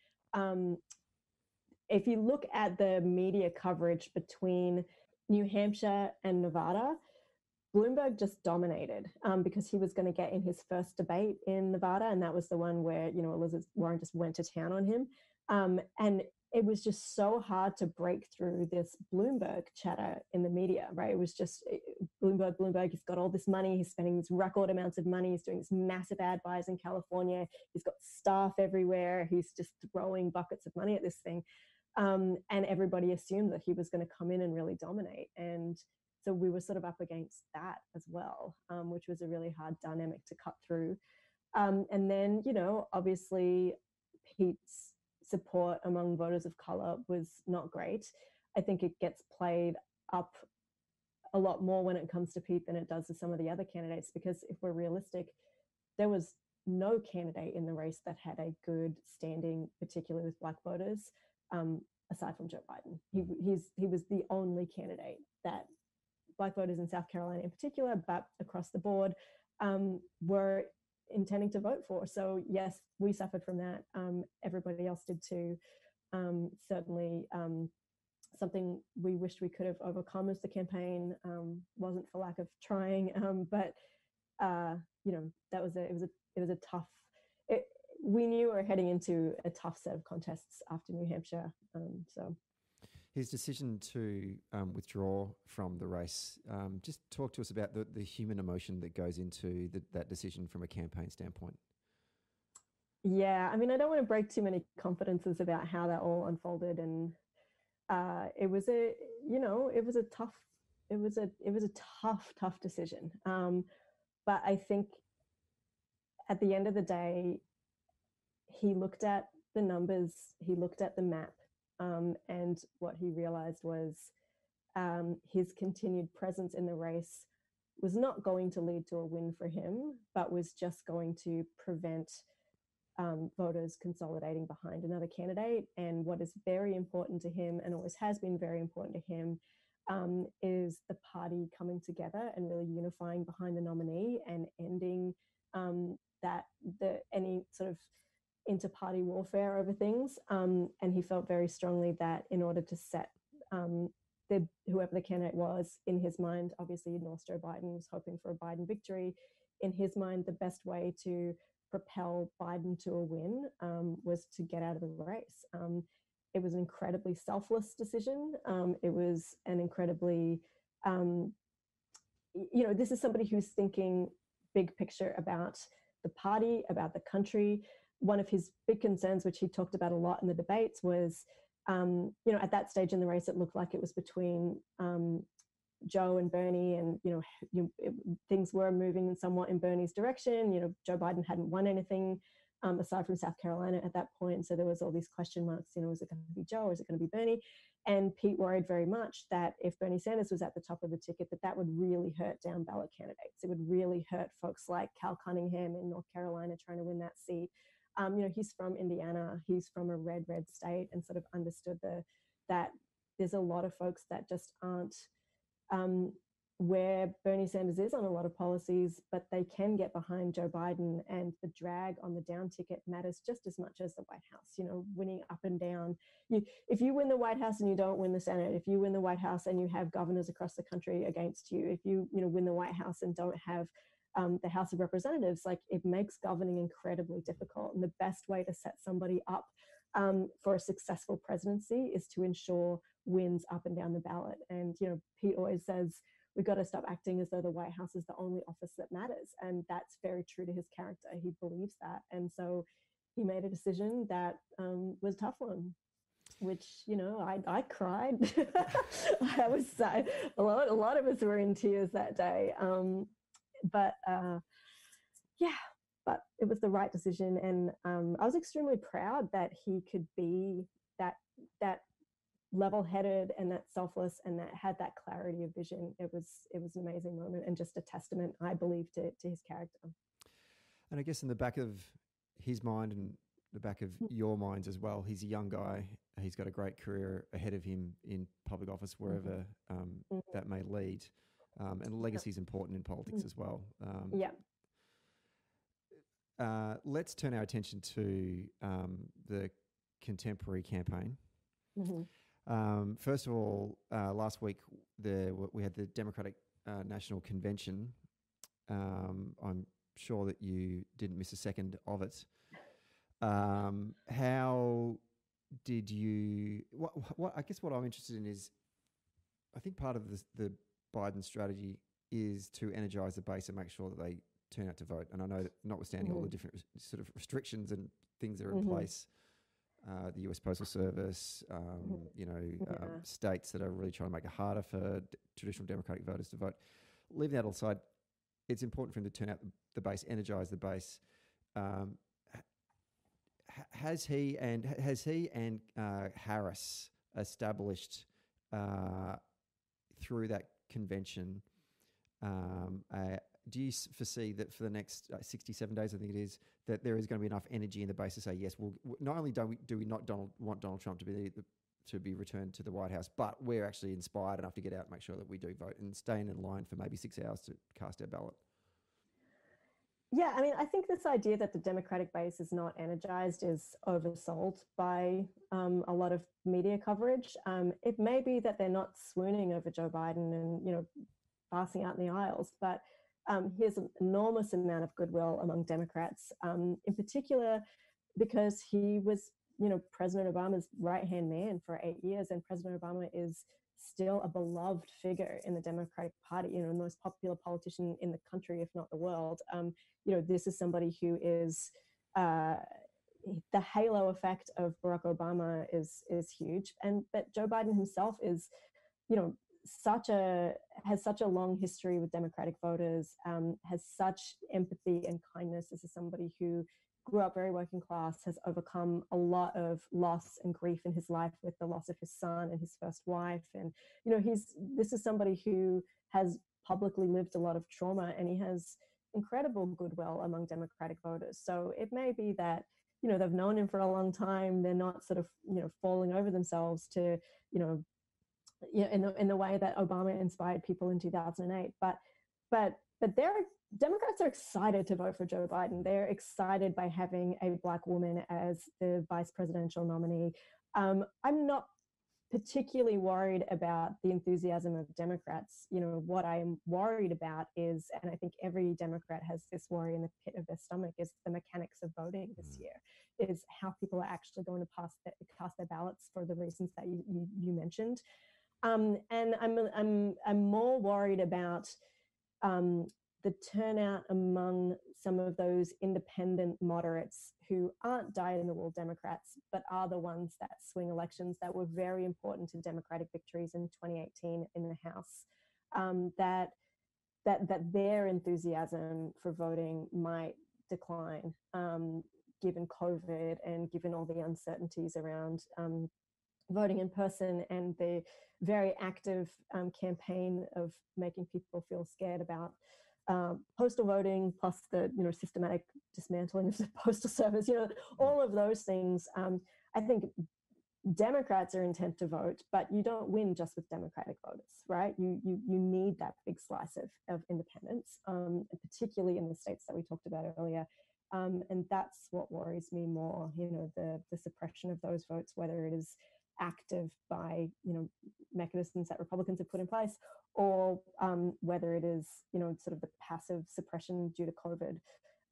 Speaker 2: If you look at the media coverage between New Hampshire and Nevada, Bloomberg just dominated because he was going to get in his first debate in Nevada. And that was the one where, Elizabeth Warren just went to town on him. And it was just so hard to break through this Bloomberg chatter in the media, right? It was just Bloomberg, he's got all this money. He's spending these record amounts of money. He's doing these massive ad buys in California. He's got staff everywhere. He's just throwing buckets of money at this thing. And everybody assumed that he was going to come in and really dominate. And so we were sort of up against that as well, which was a really hard dynamic to cut through. And then, obviously Pete's support among voters of color was not great. I think it gets played up a lot more when it comes to Pete than it does to some of the other candidates, because if we're realistic, there was no candidate in the race that had a good standing, particularly with Black voters, aside from Joe Biden. He was the only candidate that Black voters in South Carolina in particular, but across the board, were intending to vote for. So yes, we suffered from that. Everybody else did too. Certainly something we wished we could have overcome as the campaign. Wasn't for lack of trying, but that was it was a tough. We knew we were heading into a tough set of contests after New Hampshire. So
Speaker 1: his decision to withdraw from the race, just talk to us about the human emotion that goes into that decision from a campaign standpoint.
Speaker 2: Yeah, I mean, I don't want to break too many confidences about how that all unfolded, and it was a tough decision. But I think at the end of the day, he looked at the numbers, he looked at the map, and what he realized was his continued presence in the race was not going to lead to a win for him, but was just going to prevent voters consolidating behind another candidate. And what is very important to him, and always has been very important to him, is the party coming together and really unifying behind the nominee and ending any sort of inter-party warfare over things. And he felt very strongly that in order to set whoever the candidate was, in his mind, obviously North Joe Biden was hoping for a Biden victory. In his mind, the best way to propel Biden to a win was to get out of the race. It was an incredibly selfless decision. It was an incredibly, this is somebody who's thinking big picture about the party, about the country. One of his big concerns, which he talked about a lot in the debates, was, at that stage in the race, it looked like it was between Joe and Bernie, and things were moving somewhat in Bernie's direction. Joe Biden hadn't won anything aside from South Carolina at that point, so there was all these question marks. Is it going to be Joe or is it going to be Bernie? And Pete worried very much that if Bernie Sanders was at the top of the ticket, that would really hurt down ballot candidates. It would really hurt folks like Cal Cunningham in North Carolina trying to win that seat. He's from Indiana. He's from a red state, and sort of understood that there's a lot of folks that just aren't where Bernie Sanders is on a lot of policies, but they can get behind Joe Biden, and the drag on the down ticket matters just as much as the White House. Winning up and down. If you win the White House and you don't win the Senate, if you win the White House and you have governors across the country against you, if you win the White House and don't have the House of Representatives, it makes governing incredibly difficult. And the best way to set somebody up for a successful presidency is to ensure wins up and down the ballot. And, Pete always says, we've got to stop acting as though the White House is the only office that matters. And that's very true to his character. He believes that. And so he made a decision that was a tough one, which, I cried. I was a lot of us were in tears that day. But it was the right decision. And I was extremely proud that he could be that level-headed and that selfless and that had that clarity of vision. It was an amazing moment and just a testament, I believe, to his character.
Speaker 1: And I guess in the back of his mind and the back of your minds as well, he's a young guy. He's got a great career ahead of him in public office, wherever that may lead. And legacy is important in politics as well. Let's turn our attention to the contemporary campaign. First of all, last week we had the Democratic National Convention. I'm sure that you didn't miss a second of it. How did you? What I guess what I'm interested in is, I think part of the Biden strategy is to energize the base and make sure that they turn out to vote. And I know that notwithstanding all the different sort of restrictions and things that are in place, the US Postal Service, states that are really trying to make it harder for traditional Democratic voters to vote. Leaving that aside, it's important for him to turn out the base, energize the base. Has he and Harris established through that convention, do you foresee that for the next 67 days, I think it is, that there is going to be enough energy in the base to say, yes, well, not only do we not want Donald Trump to be returned to the White House, but we're actually inspired enough to get out and make sure that we do vote and staying in line for maybe 6 hours to cast our ballot?
Speaker 2: Yeah, I mean, I think this idea that the Democratic base is not energized is oversold by a lot of media coverage. It may be that they're not swooning over Joe Biden and, passing out in the aisles, but here's an enormous amount of goodwill among Democrats, in particular because he was, President Obama's right-hand man for 8 years, and President Obama is still a beloved figure in the Democratic Party, the most popular politician in the country, if not the world. This is somebody who is the halo effect of Barack Obama is huge, but Joe Biden himself is, has such a long history with Democratic voters, has such empathy and kindness. This is somebody who grew up very working class, has overcome a lot of loss and grief in his life with the loss of his son and his first wife. And, this is somebody who has publicly lived a lot of trauma, and he has incredible goodwill among Democratic voters. So it may be that, they've known him for a long time. They're not sort of, falling over themselves to, in the way that Obama inspired people in 2008. But Democrats are excited to vote for Joe Biden. They're excited by having a Black woman as the vice presidential nominee. I'm not particularly worried about the enthusiasm of Democrats. What I'm worried about is, and I think every Democrat has this worry in the pit of their stomach, is the mechanics of voting this year, is how people are actually going to cast their ballots for the reasons that you mentioned. And I'm more worried about the turnout among some of those independent moderates who aren't dyed-in-the-wool Democrats, but are the ones that swing elections that were very important to Democratic victories in 2018 in the House. That their enthusiasm for voting might decline, given COVID and given all the uncertainties around voting in person and the very active campaign of making people feel scared about postal voting, plus the systematic dismantling of the postal service. All of those things. I think Democrats are intent to vote, but you don't win just with Democratic voters, right? You need that big slice of independents, particularly in the states that we talked about earlier. And that's what worries me more. The suppression of those votes, whether it is active by mechanisms that Republicans have put in place, or whether it is sort of the passive suppression due to COVID.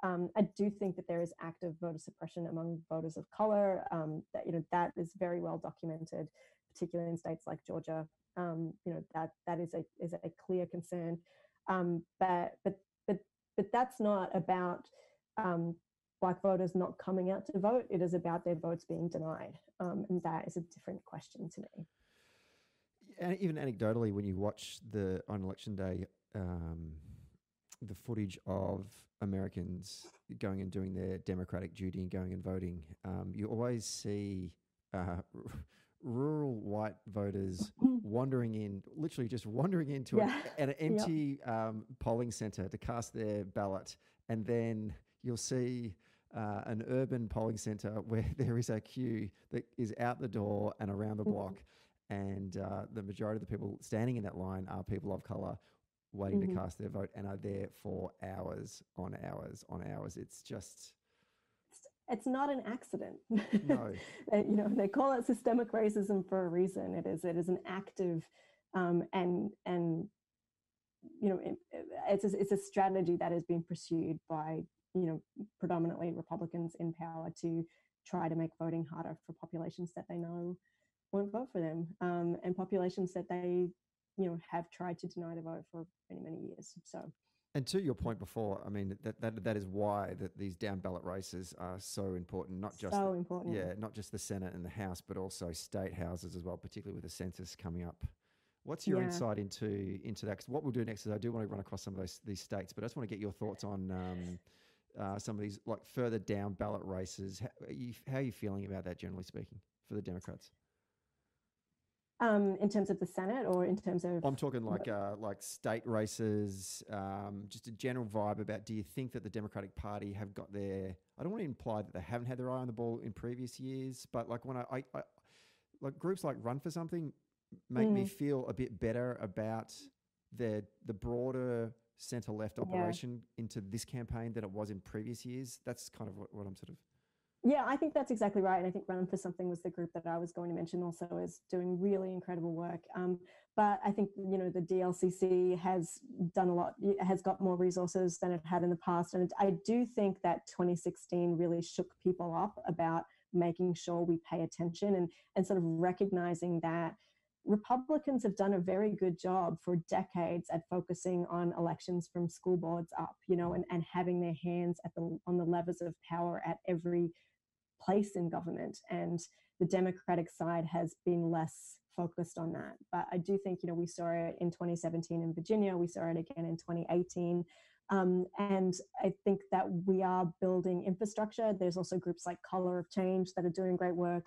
Speaker 2: I do think that there is active voter suppression among voters of color. That is very well documented, particularly in states like Georgia. That is a clear concern. But that's not about Black voters not coming out to vote. It is about their votes being denied. And that is a different question to me.
Speaker 1: And even anecdotally, when you watch on election day, the footage of Americans going and doing their democratic duty and going and voting, you always see rural white voters literally just wandering into an empty polling center to cast their ballot. And then you'll see an urban polling center where there is a queue that is out the door and around the block. And the majority of the people standing in that line are people of color waiting to cast their vote and are there for hours on hours on hours. It's just...
Speaker 2: It's not an accident.
Speaker 1: No.
Speaker 2: They call it systemic racism for a reason. It is an active it's a strategy that has been pursued by predominantly Republicans in power to try to make voting harder for populations that they know won't vote for them, and populations that they have tried to deny the vote for many years. So,
Speaker 1: and to your point before, I mean that is why these down ballot races are so important. Not just not just the Senate and the House, but also state houses as well, particularly with the census coming up. What's your insight into that? Because what we'll do next is I do want to run across some of these states, but I just want to get your thoughts on some of these like further down ballot races. How are you feeling about that, generally speaking, for the Democrats?
Speaker 2: In terms of the Senate, or in terms of...
Speaker 1: I'm talking like state races, just a general vibe about, do you think that the Democratic Party have got their... I don't want to imply that they haven't had their eye on the ball in previous years, but like when I like groups like Run for Something make me feel a bit better about the broader centre-left operation into this campaign than it was in previous years. That's kind of what I'm sort of...
Speaker 2: Yeah, I think that's exactly right. And I think Run for Something was the group that I was going to mention also is doing really incredible work. But I think, the DLCC has done a lot, has got more resources than it had in the past. And I do think that 2016 really shook people up about making sure we pay attention and sort of recognizing that Republicans have done a very good job for decades at focusing on elections from school boards up, and having their hands on the levers of power at every place in government. And the Democratic side has been less focused on that. But I do think, we saw it in 2017 in Virginia, we saw it again in 2018. And I think that we are building infrastructure. There's also groups like Color of Change that are doing great work.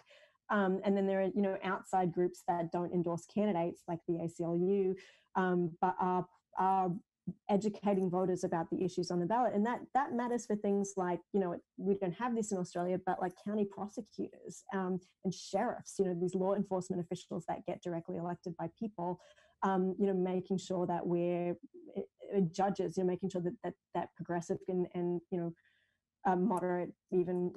Speaker 2: And then there are, outside groups that don't endorse candidates like the ACLU, but are educating voters about the issues on the ballot. And that matters for things like, we don't have this in Australia, but like county prosecutors and sheriffs, these law enforcement officials that get directly elected by people, making sure that we're judges, making sure that progressive and moderate even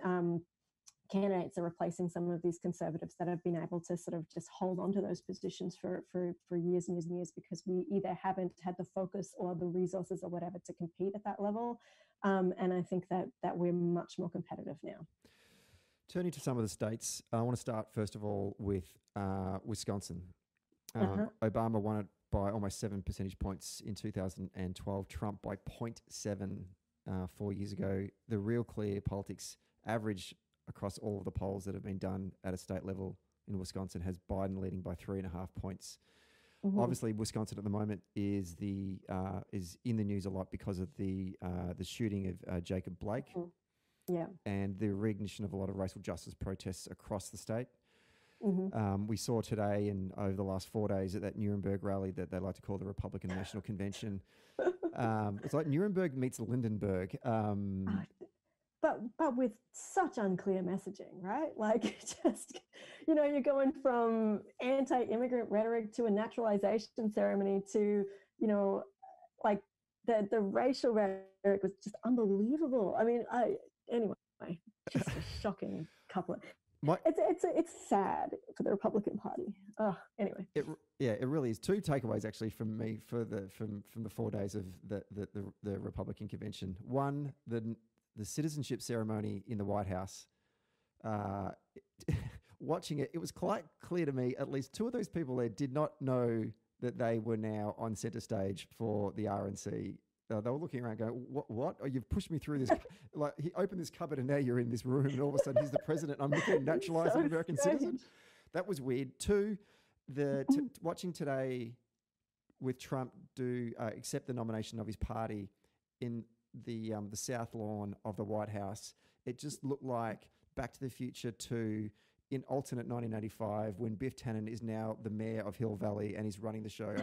Speaker 2: candidates are replacing some of these conservatives that have been able to sort of just hold on to those positions for years and years and years, because we either haven't had the focus or the resources or whatever to compete at that level. And I think that we're much more competitive now.
Speaker 1: Turning to some of the states, I want to start first of all with Wisconsin. Obama won it by almost 7 percentage points in 2012, Trump by 0.7 4 years ago. The Real Clear Politics average across all of the polls that have been done at a state level in Wisconsin has Biden leading by 3.5 points. Mm-hmm. Obviously, Wisconsin at the moment is in the news a lot because of the shooting of Jacob Blake, and the reignition of a lot of racial justice protests across the state. Mm-hmm. We saw today and over the last 4 days at that Nuremberg rally that they like to call the Republican National Convention. It's like Nuremberg meets Lindenberg.
Speaker 2: But with such unclear messaging, right? Like, just, you're going from anti-immigrant rhetoric to a naturalization ceremony to, like the racial rhetoric was just unbelievable. I mean, anyway, just a shocking couple of... It's sad for the Republican Party. Anyway.
Speaker 1: It really is. 2 takeaways actually from me from the 4 days of the Republican convention. One, the citizenship ceremony in the White House. Watching it, it was quite clear to me at least 2 of those people there did not know that they were now on center stage for the RNC. They were looking around going, what? Oh, you've pushed me through this. Like, he opened this cupboard and now you're in this room and all of a sudden he's the president. I'm looking at naturalized an American citizen. That was weird. 2, watching today with Trump accept the nomination of his party in the South Lawn of the White House, it just looked like Back to the Future 2 in alternate 1985 when Biff Tannen is now the mayor of Hill Valley and he's running the show.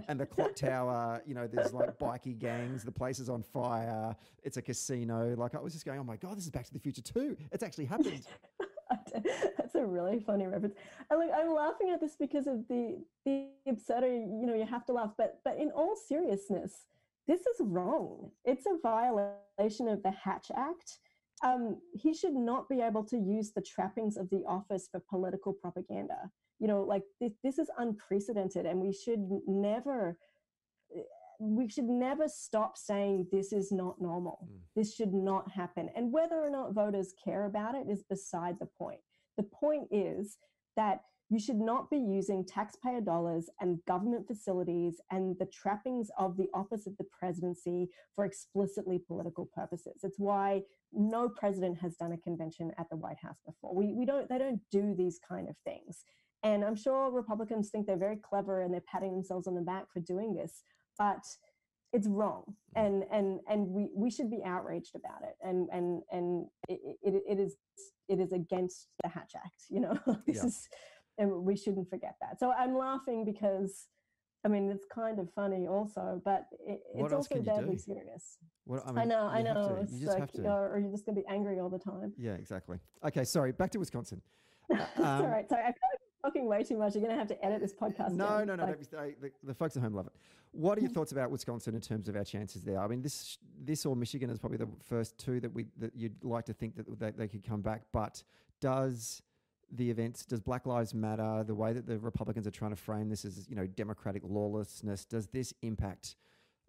Speaker 1: And the clock tower, there's like bikie gangs, the place is on fire, it's a casino. Like, I was just going, oh my God, this is Back to the Future 2. It's actually happened.
Speaker 2: That's a really funny reference. And look, I'm laughing at this because of the absurdity, you have to laugh. But in all seriousness, this is wrong. It's a violation of the Hatch Act. He should not be able to use the trappings of the office for political propaganda. Like this is unprecedented, and we should never stop saying this is not normal. This should not happen. And whether or not voters care about it is beside the point. The point is that you should not be using taxpayer dollars and government facilities and the trappings of the office of the presidency for explicitly political purposes. It's why no president has done a convention at the White House before. They don't do these kind of things. And I'm sure Republicans think they're very clever and they're patting themselves on the back for doing this, but it's wrong. And we should be outraged about it. And it is against the Hatch Act, This is... And we shouldn't forget that. So I'm laughing because, I mean, it's kind of funny also, but it's also deadly serious. I know.
Speaker 1: You just have to.
Speaker 2: Or you're just going to be angry all the time.
Speaker 1: Yeah, exactly. Okay, sorry. Back to Wisconsin.
Speaker 2: It's all right. Sorry, I feel like I'm talking way too much. You're going to have to edit this podcast.
Speaker 1: No. The folks at home love it. What are your thoughts about Wisconsin in terms of our chances there? I mean, this or Michigan is probably the first 2 that you'd like to think that they could come back. But does Black Lives Matter, the way that the Republicans are trying to frame this as, democratic lawlessness, does this impact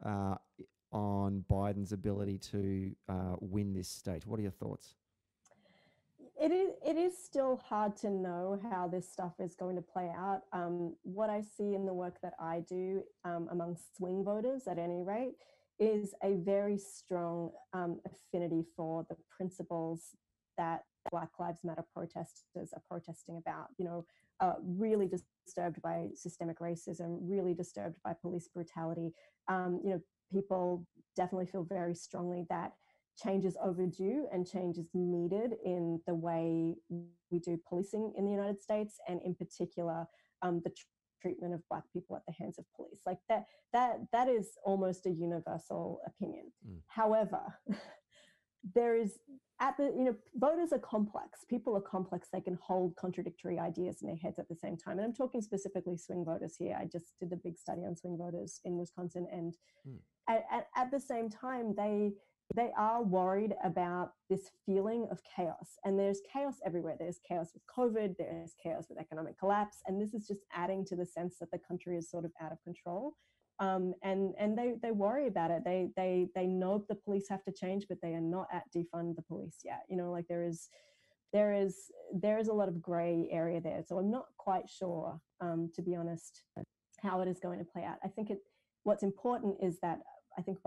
Speaker 1: on Biden's ability to win this state? What are your thoughts?
Speaker 2: It is still hard to know how this stuff is going to play out. What I see in the work that I do among swing voters, at any rate, is a very strong affinity for the principles that Black Lives Matter protesters are protesting about, really disturbed by systemic racism, really disturbed by police brutality. People definitely feel very strongly that change is overdue and change is needed in the way we do policing in the United States, and in particular, the treatment of Black people at the hands of police. Like that is almost a universal opinion. However, there is voters are complex. People are complex. They can hold contradictory ideas in their heads at the same time. And I'm talking specifically swing voters here. I just did a big study on swing voters in Wisconsin, and at the same time, they are worried about this feeling of chaos. And there's chaos everywhere. There's chaos with COVID. There's chaos with economic collapse. And this is just adding to the sense that the country is sort of out of control. And they worry about it. They know the police have to change, but they are not at defund the police yet. Like there is a lot of gray area there. So I'm not quite sure, to be honest, how it is going to play out. I think what's important is that I think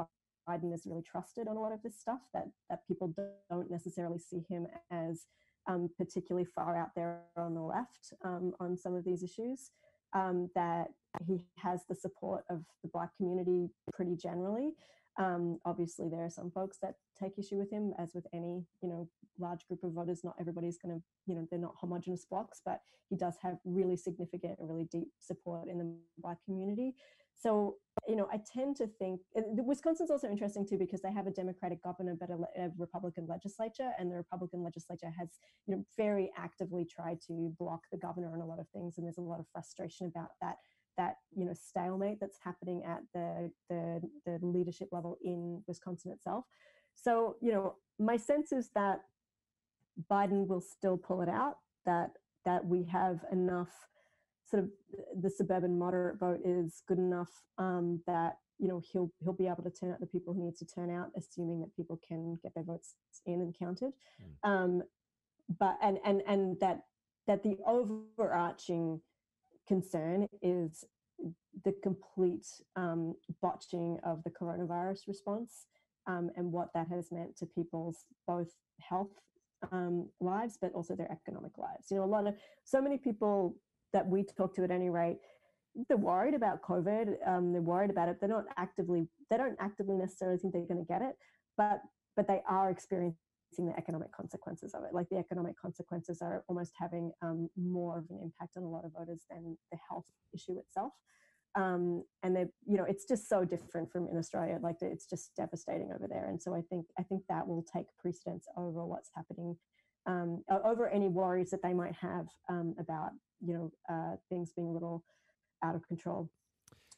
Speaker 2: Biden is really trusted on a lot of this stuff, that people don't necessarily see him as particularly far out there on the left on some of these issues, that he has the support of the Black community pretty generally. Obviously, there are some folks that take issue with him, as with any, large group of voters. Not everybody's going to, they're not homogenous blocks, but he does have really significant and really deep support in the Black community. So, I tend to think Wisconsin's also interesting too, because they have a Democratic governor, but a Republican legislature, and the Republican legislature has, very actively tried to block the governor on a lot of things. And there's a lot of frustration about that stalemate that's happening at the leadership level in Wisconsin itself. So, my sense is that Biden will still pull it out, that we have enough, sort of the suburban moderate vote is good enough, that he'll be able to turn out the people he needs to turn out, assuming that people can get their votes in and counted. But that the overarching concern is the complete botching of the coronavirus response, and what that has meant to people's both health lives, but also their economic lives. So many people that we talk to at any rate, they're worried about COVID. They're worried about it. They don't actively necessarily think they're going to get it, but they are experiencing the economic consequences of it. Like the economic consequences are almost having more of an impact on a lot of voters than the health issue itself. And it's just so different from in Australia. Like it's just devastating over there. And so I think that will take precedence over what's happening, over any worries that they might have about things being a little out of control.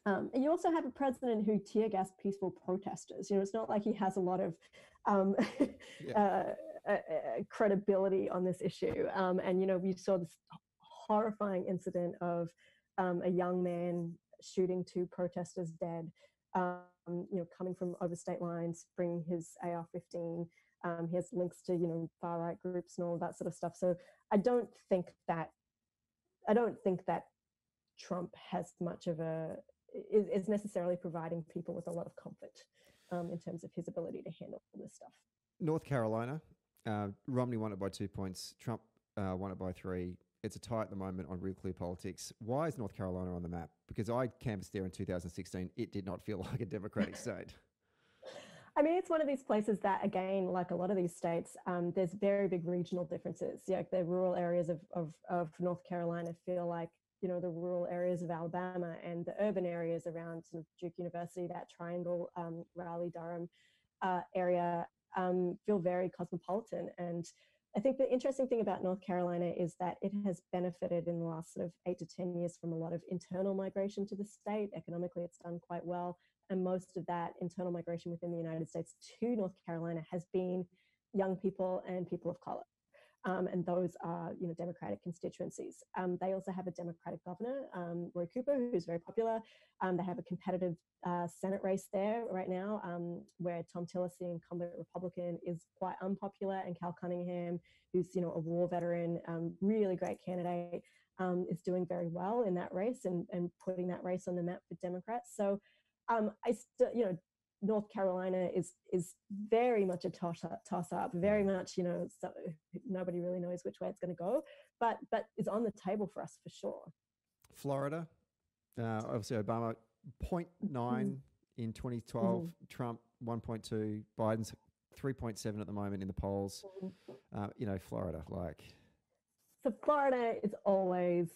Speaker 2: And you also have a president who tear gassed peaceful protesters. It's not like he has a lot of credibility on this issue. And we saw this horrifying incident of a young man shooting 2 protesters dead, coming from over state lines, bringing his AR-15. He has links to, far right groups and all that sort of stuff. So I don't think that Trump has much of is necessarily providing people with a lot of comfort in terms of his ability to handle this stuff.
Speaker 1: North Carolina, Romney won it by 2 points. Trump won it by 3. It's a tie at the moment on Real Clear Politics. Why is North Carolina on the map? Because I canvassed there in 2016. It did not feel like a Democratic state.
Speaker 2: I mean, it's one of these places that, again, like a lot of these states, there's very big regional differences. The rural areas of North Carolina feel like, the rural areas of Alabama, and the urban areas around sort of Duke University, that triangle, Raleigh-Durham area, feel very cosmopolitan. And I think the interesting thing about North Carolina is that it has benefited in the last sort of 8 to 10 years from a lot of internal migration to the state. Economically, it's done quite well. And most of that internal migration within the United States to North Carolina has been young people and people of color. And those are, Democratic constituencies. They also have a Democratic governor, Roy Cooper, who's very popular. They have a competitive Senate race there right now, where Tom Tillis, the incumbent Republican, is quite unpopular, and Cal Cunningham, who's a war veteran, really great candidate, is doing very well in that race and putting that race on the map for Democrats. So I still, North Carolina is very much a toss up, very much, so nobody really knows which way it's going to go, but it's on the table for us for sure.
Speaker 1: Florida, obviously Obama 0.9 in 2012, Trump 1.2, Biden's 3.7 at the moment in the polls. Florida, like.
Speaker 2: So Florida is always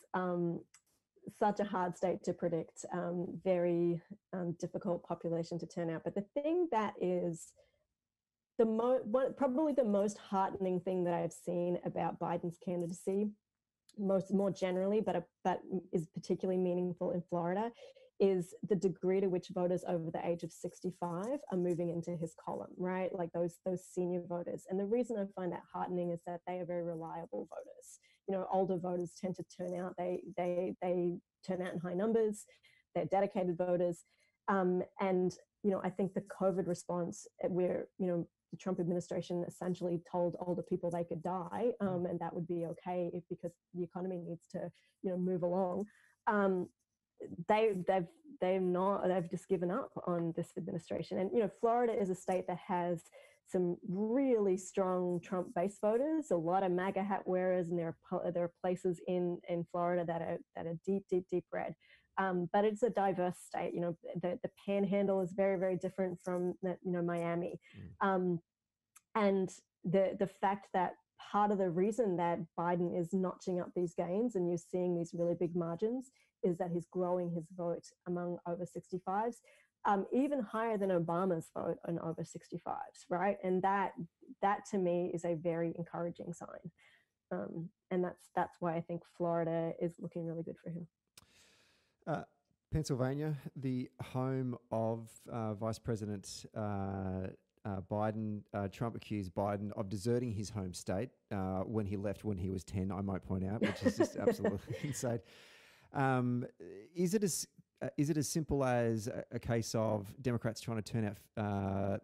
Speaker 2: such a hard state to predict, very difficult population to turn out. But the thing that is probably the most heartening thing that I've seen about Biden's candidacy, more generally, but is particularly meaningful in Florida, is the degree to which voters over the age of 65 are moving into his column, right? Like those senior voters. And the reason I find that heartening is that they are very reliable voters. Older voters tend to turn out. They turn out in high numbers. They're dedicated voters. And I think the COVID response, where the Trump administration essentially told older people they could die, and that would be okay because the economy needs to move along. They've just given up on this administration. And Florida is a state that has some really strong Trump base voters, a lot of MAGA hat wearers, and there are places in Florida that are deep red. But it's a diverse state. The Panhandle is very, very different from Miami, and the fact that part of the reason that Biden is notching up these gains and you're seeing these really big margins is that he's growing his vote among over 65s, even higher than Obama's vote on over 65s, right? And that to me is a very encouraging sign. And that's why I think Florida is looking really good for him.
Speaker 1: Pennsylvania, the home of Vice President Biden. Trump accused Biden of deserting his home state when he left when he was 10, I might point out, which is just absolutely insane. Is it as simple as a case of Democrats trying to turn out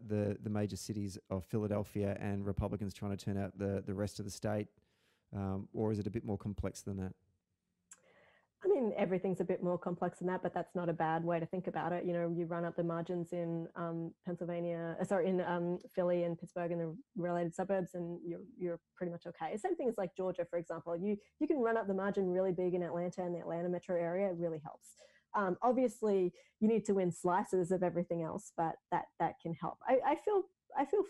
Speaker 1: the major cities of Philadelphia and Republicans trying to turn out the rest of the state? Or is it a bit more complex than that?
Speaker 2: I mean, everything's a bit more complex than that, but that's not a bad way to think about it. You run up the margins in in Philly and Pittsburgh and the related suburbs, and you're pretty much okay. Same thing as like Georgia, for example. You can run up the margin really big in Atlanta and the Atlanta metro area. It really helps. Obviously, you need to win slices of everything else, but that can help. I feel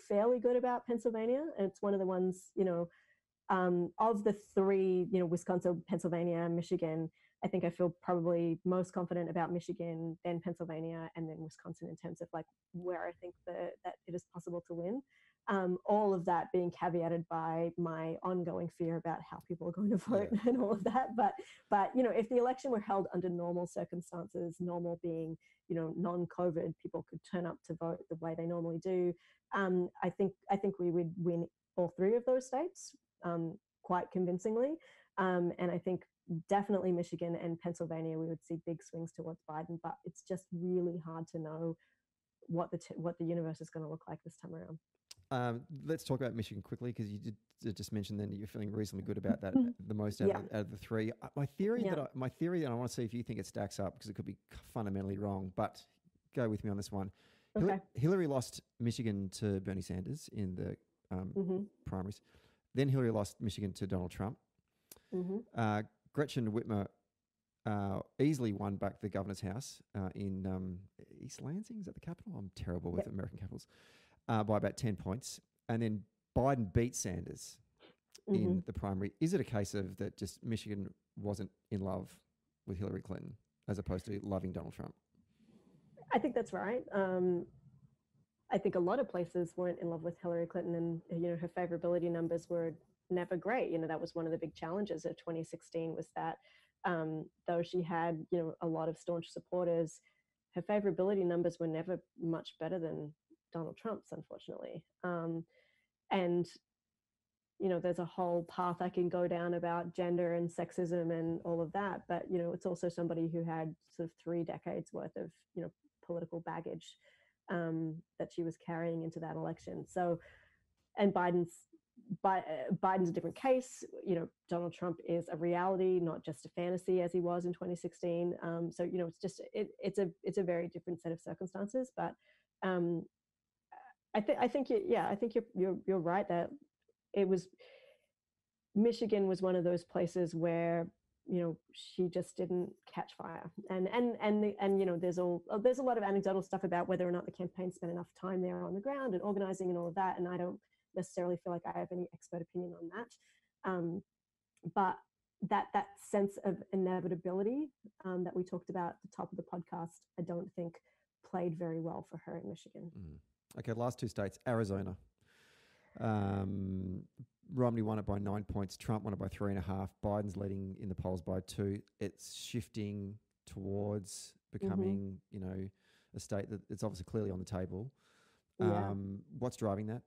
Speaker 2: fairly good about Pennsylvania, and it's one of the ones of the three, Wisconsin, Pennsylvania, Michigan. I think I feel probably most confident about Michigan, then Pennsylvania, and then Wisconsin in terms of like where I think that it is possible to win. All of that being caveated by my ongoing fear about how people are going to vote and all of that. But if the election were held under normal circumstances, normal being non-COVID, people could turn up to vote the way they normally do. I think we would win all three of those states quite convincingly, and I think definitely Michigan and Pennsylvania, we would see big swings towards Biden, but it's just really hard to know what the universe is going to look like this time around.
Speaker 1: Let's talk about Michigan quickly, because you did just mention then that you're feeling reasonably good about that the most out of the three. My theory, and I want to see if you think it stacks up, because it could be fundamentally wrong, but go with me on this one. Okay. Hillary lost Michigan to Bernie Sanders in the primaries. Then Hillary lost Michigan to Donald Trump. Gretchen Whitmer easily won back the governor's house in East Lansing. Is that the capital? I'm terrible with American capitals. By about 10 points. And then Biden beat Sanders in the primary. Is it a case of that just Michigan wasn't in love with Hillary Clinton as opposed to loving Donald Trump?
Speaker 2: I think that's right. I think a lot of places weren't in love with Hillary Clinton, and her favorability numbers were never great. That was one of the big challenges of 2016, was that though she had a lot of staunch supporters, her favorability numbers were never much better than Donald Trump's, unfortunately. And there's a whole path I can go down about gender and sexism and all of that, but it's also somebody who had sort of 3 decades worth of political baggage that she was carrying into that election. So, and Biden's a different case. Donald Trump is a reality, not just a fantasy as he was in 2016. So it's just it's a very different set of circumstances. But I think you're right that it was Michigan was one of those places where she just didn't catch fire, and there's a lot of anecdotal stuff about whether or not the campaign spent enough time there on the ground and organizing and all of that, and I don't necessarily feel like I have any expert opinion on that. But that sense of inevitability that we talked about at the top of the podcast, I don't think played very well for her in Michigan.
Speaker 1: Okay, last two states, Arizona. Romney won it by 9 points. Trump won it by 3.5. Biden's leading in the polls by 2. It's shifting towards becoming, a state that it's obviously clearly on the table. What's driving that?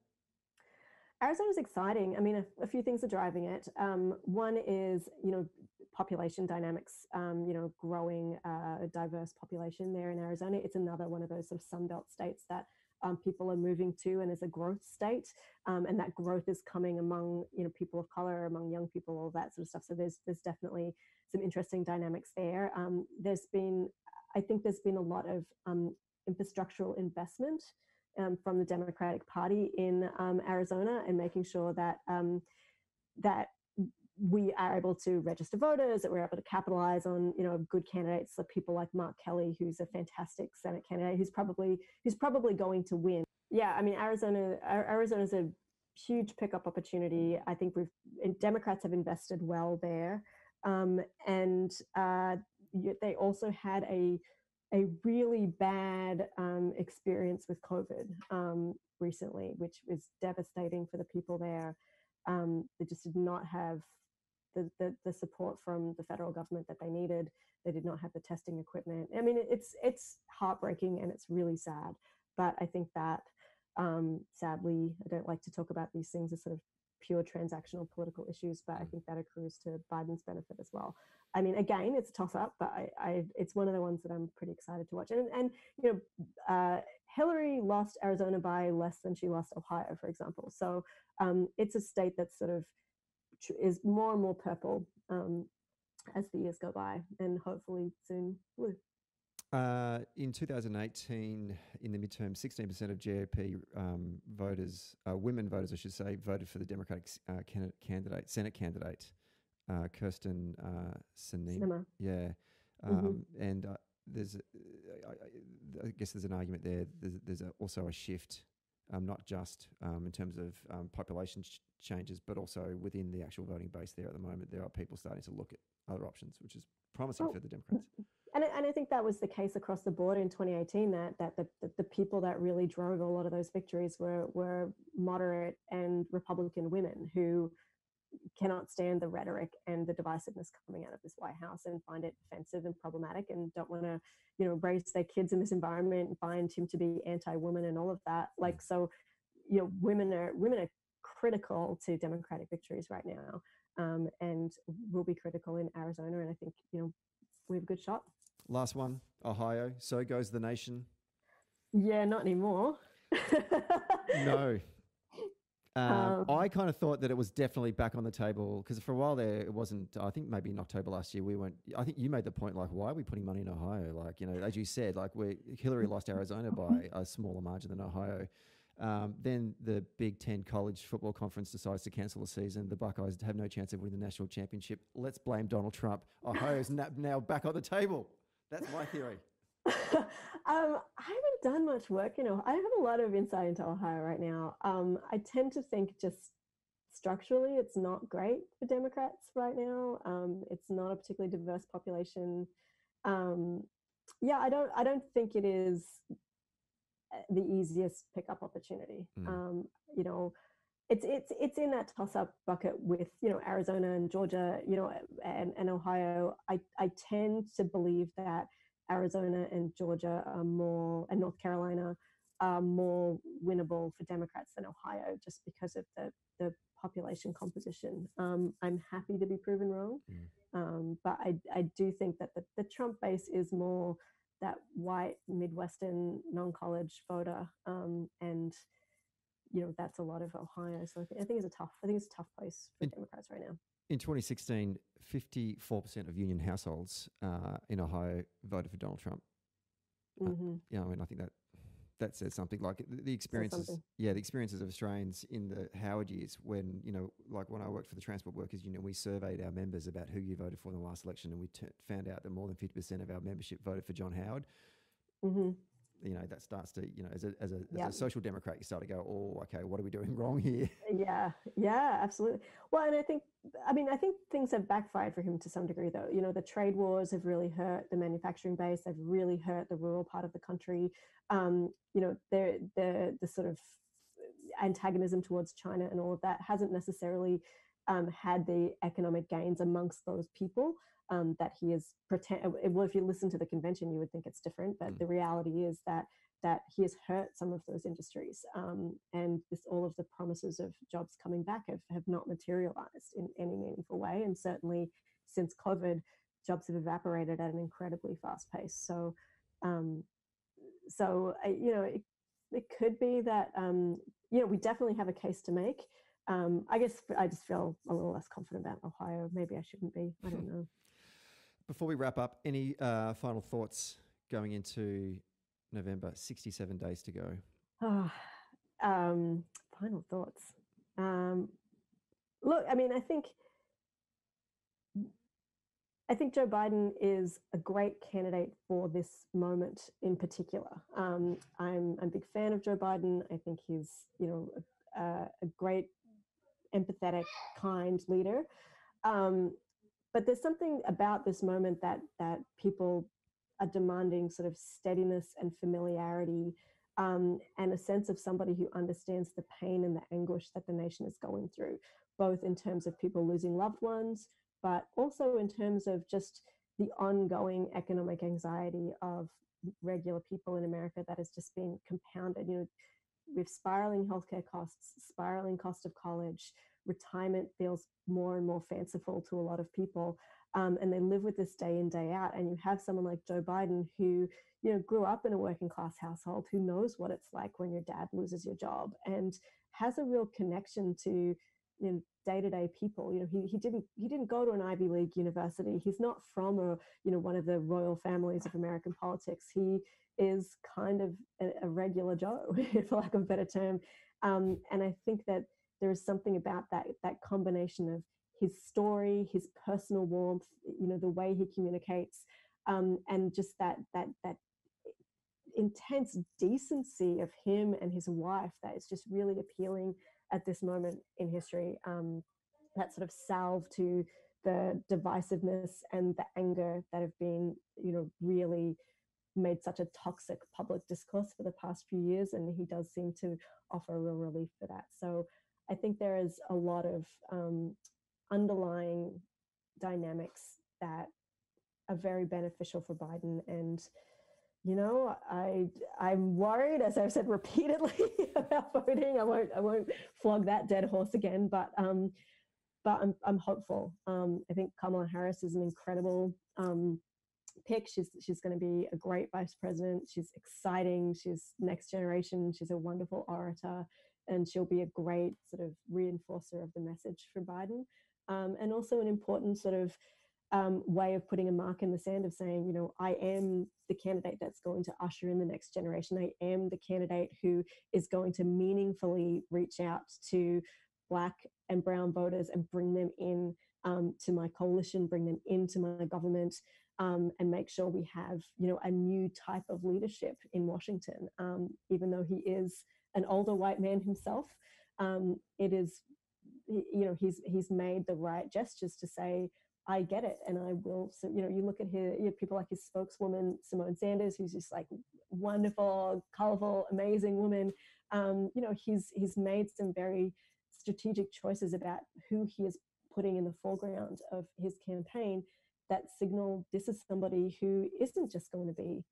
Speaker 2: Arizona's exciting. I mean, a few things are driving it. One is, population dynamics, growing a diverse population there in Arizona. It's another one of those sort of Sunbelt states that people are moving to, and is a growth state. And that growth is coming among, people of color, among young people, all that sort of stuff. So there's definitely some interesting dynamics there. I think there's been a lot of infrastructural investment from the Democratic Party in Arizona, and making sure that that we are able to register voters, that we're able to capitalize on good candidates, like people like Mark Kelly, who's a fantastic Senate candidate, who's probably going to win. Yeah, I mean, Arizona's a huge pickup opportunity. I think Democrats have invested well there, and they also had a really bad experience with COVID recently, which was devastating for the people there. They just did not have the support from the federal government that they needed. They did not have the testing equipment. I mean, it's heartbreaking and it's really sad. But I think that, sadly, I don't like to talk about these things as sort of pure transactional political issues, but I think that accrues to Biden's benefit as well. I mean, again, it's a toss-up, but it's one of the ones that I'm pretty excited to watch. And Hillary lost Arizona by less than she lost Ohio, for example. So it's a state that's sort of is more and more purple as the years go by, and hopefully soon blue.
Speaker 1: In 2018, in the midterm, 16% of GOP voters, women voters, I should say, voted for the Democratic Senate candidate, Kirsten Sinema. Yeah. And I guess there's an argument there. There's also a shift, not just in terms of population changes, but also within the actual voting base there at the moment. There are people starting to look at other options, which is promising for the Democrats.
Speaker 2: And I think that was the case across the board in 2018, that the people that really drove a lot of those victories were moderate and Republican women who cannot stand the rhetoric and the divisiveness coming out of this White House and find it offensive and problematic, and don't want to, raise their kids in this environment and find him to be anti-woman and all of that. Like, so, women are critical to Democratic victories right now, and will be critical in Arizona. And I think, we have a good shot.
Speaker 1: Last one, Ohio. So goes the nation.
Speaker 2: Yeah, not anymore.
Speaker 1: No. I kind of thought that it was definitely back on the table, because for a while there it wasn't. I think maybe in October last year I think you made the point, like, why are we putting money in Ohio? Like, as you said, like, Hillary lost Arizona by a smaller margin than Ohio. Then the Big Ten College Football Conference decides to cancel the season. The Buckeyes have no chance of winning the national championship. Let's blame Donald Trump. Ohio's now back on the table. That's my theory.
Speaker 2: I haven't done much work, I have a lot of insight into Ohio right now. I tend to think just structurally it's not great for Democrats right now. It's not a particularly diverse population. I don't think it is the easiest pickup opportunity. It's in that toss-up bucket with Arizona and Georgia, and Ohio. I tend to believe that Arizona and Georgia are more, and North Carolina are more winnable for Democrats than Ohio, just because of the population composition. I'm happy to be proven wrong, but I do think that the Trump base is more that white Midwestern non-college voter, and that's a lot of Ohio. So I think it's a tough place for Democrats right now.
Speaker 1: In 2016, 54% of union households in Ohio voted for Donald Trump. I mean, I think that says something. Like the experiences, the experiences of Australians in the Howard years, when like when I worked for the Transport Workers Union, we surveyed our members about who you voted for in the last election, and we found out that more than 50% of our membership voted for John Howard. that starts to, as a social democrat, you start to go, oh, okay, what are we doing wrong here?
Speaker 2: Yeah, absolutely. Well, and I think things have backfired for him to some degree, though. The trade wars have really hurt the manufacturing base. They've really hurt the rural part of the country. The sort of antagonism towards China and all of that hasn't necessarily had the economic gains amongst those people that he is well, if you listen to the convention, you would think it's different, but the reality is that he has hurt some of those industries, and all of the promises of jobs coming back have not materialized in any meaningful way. And certainly since COVID, jobs have evaporated at an incredibly fast pace. So it could be that we definitely have a case to make. I guess I just feel a little less confident about Ohio. Maybe I shouldn't be. I don't know.
Speaker 1: Before we wrap up, any final thoughts going into November? 67 days to go.
Speaker 2: Final thoughts. Look, I mean, I think Joe Biden is a great candidate for this moment in particular. I'm a big fan of Joe Biden. I think he's, a great, empathetic, kind leader. But there's something about this moment that people are demanding sort of steadiness and familiarity, and a sense of somebody who understands the pain and the anguish that the nation is going through, both in terms of people losing loved ones, but also in terms of just the ongoing economic anxiety of regular people in America that has just been compounded. We have spiraling healthcare costs, spiraling cost of college, retirement feels more and more fanciful to a lot of people, and they live with this day in, day out. And you have someone like Joe Biden who, grew up in a working class household, who knows what it's like when your dad loses your job and has a real connection to day-to-day people. He didn't go to an Ivy League university. He's not from one of the royal families of American politics. He is kind of a regular Joe, for lack of a better term. And I think that there is something about that combination of his story, his personal warmth, the way he communicates, and just that intense decency of him and his wife that is just really appealing at this moment in history. That sort of salve to the divisiveness and the anger that have been, really made such a toxic public discourse for the past few years, and he does seem to offer a real relief for that. So I think there is a lot of underlying dynamics that are very beneficial for Biden. And I'm worried, as I've said repeatedly, about voting. I won't flog that dead horse again, but I'm hopeful. I think Kamala Harris is an incredible pick. She's going to be a great vice president. She's exciting. She's next generation. She's a wonderful orator, and she'll be a great sort of reinforcer of the message for Biden, and also an important sort of way of putting a mark in the sand of saying, I am the candidate that's going to usher in the next generation. I am the candidate who is going to meaningfully reach out to Black and brown voters and bring them in to my coalition, bring them into my government, and make sure we have, a new type of leadership in Washington. Even though he is an older white man himself, it is, he's made the right gestures to say, I get it, and I will. So, you look at people like his spokeswoman, Simone Sanders, who's just like wonderful, colorful, amazing woman. He's made some very strategic choices about who he is putting in the foreground of his campaign that signal this is somebody who isn't just going to be,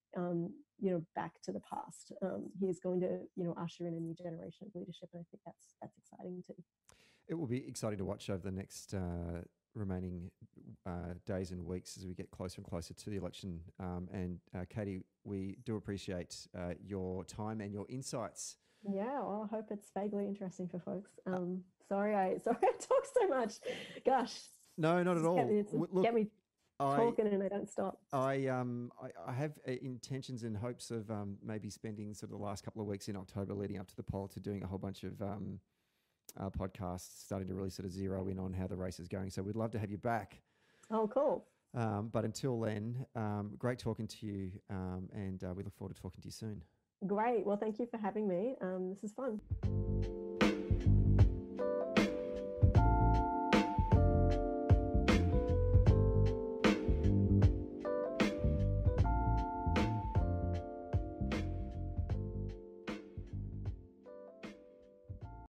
Speaker 2: back to the past. He is going to, usher in a new generation of leadership, and I think that's exciting too.
Speaker 1: It will be exciting to watch over the next remaining days and weeks as we get closer and closer to the election. And Katie, we do appreciate your time and your insights.
Speaker 2: Yeah, well, I hope it's vaguely interesting for folks. Sorry I talk so much. Gosh.
Speaker 1: No, not at all.
Speaker 2: Get me talking and I don't stop.
Speaker 1: I have intentions and hopes of maybe spending sort of the last couple of weeks in October leading up to the poll to doing a whole bunch of podcasts, starting to really sort of zero in on how the race is going. So we'd love to have you back.
Speaker 2: Oh, cool.
Speaker 1: But until then, great talking to you, and we look forward to talking to you soon.
Speaker 2: Great. Well, thank you for having me. This is fun.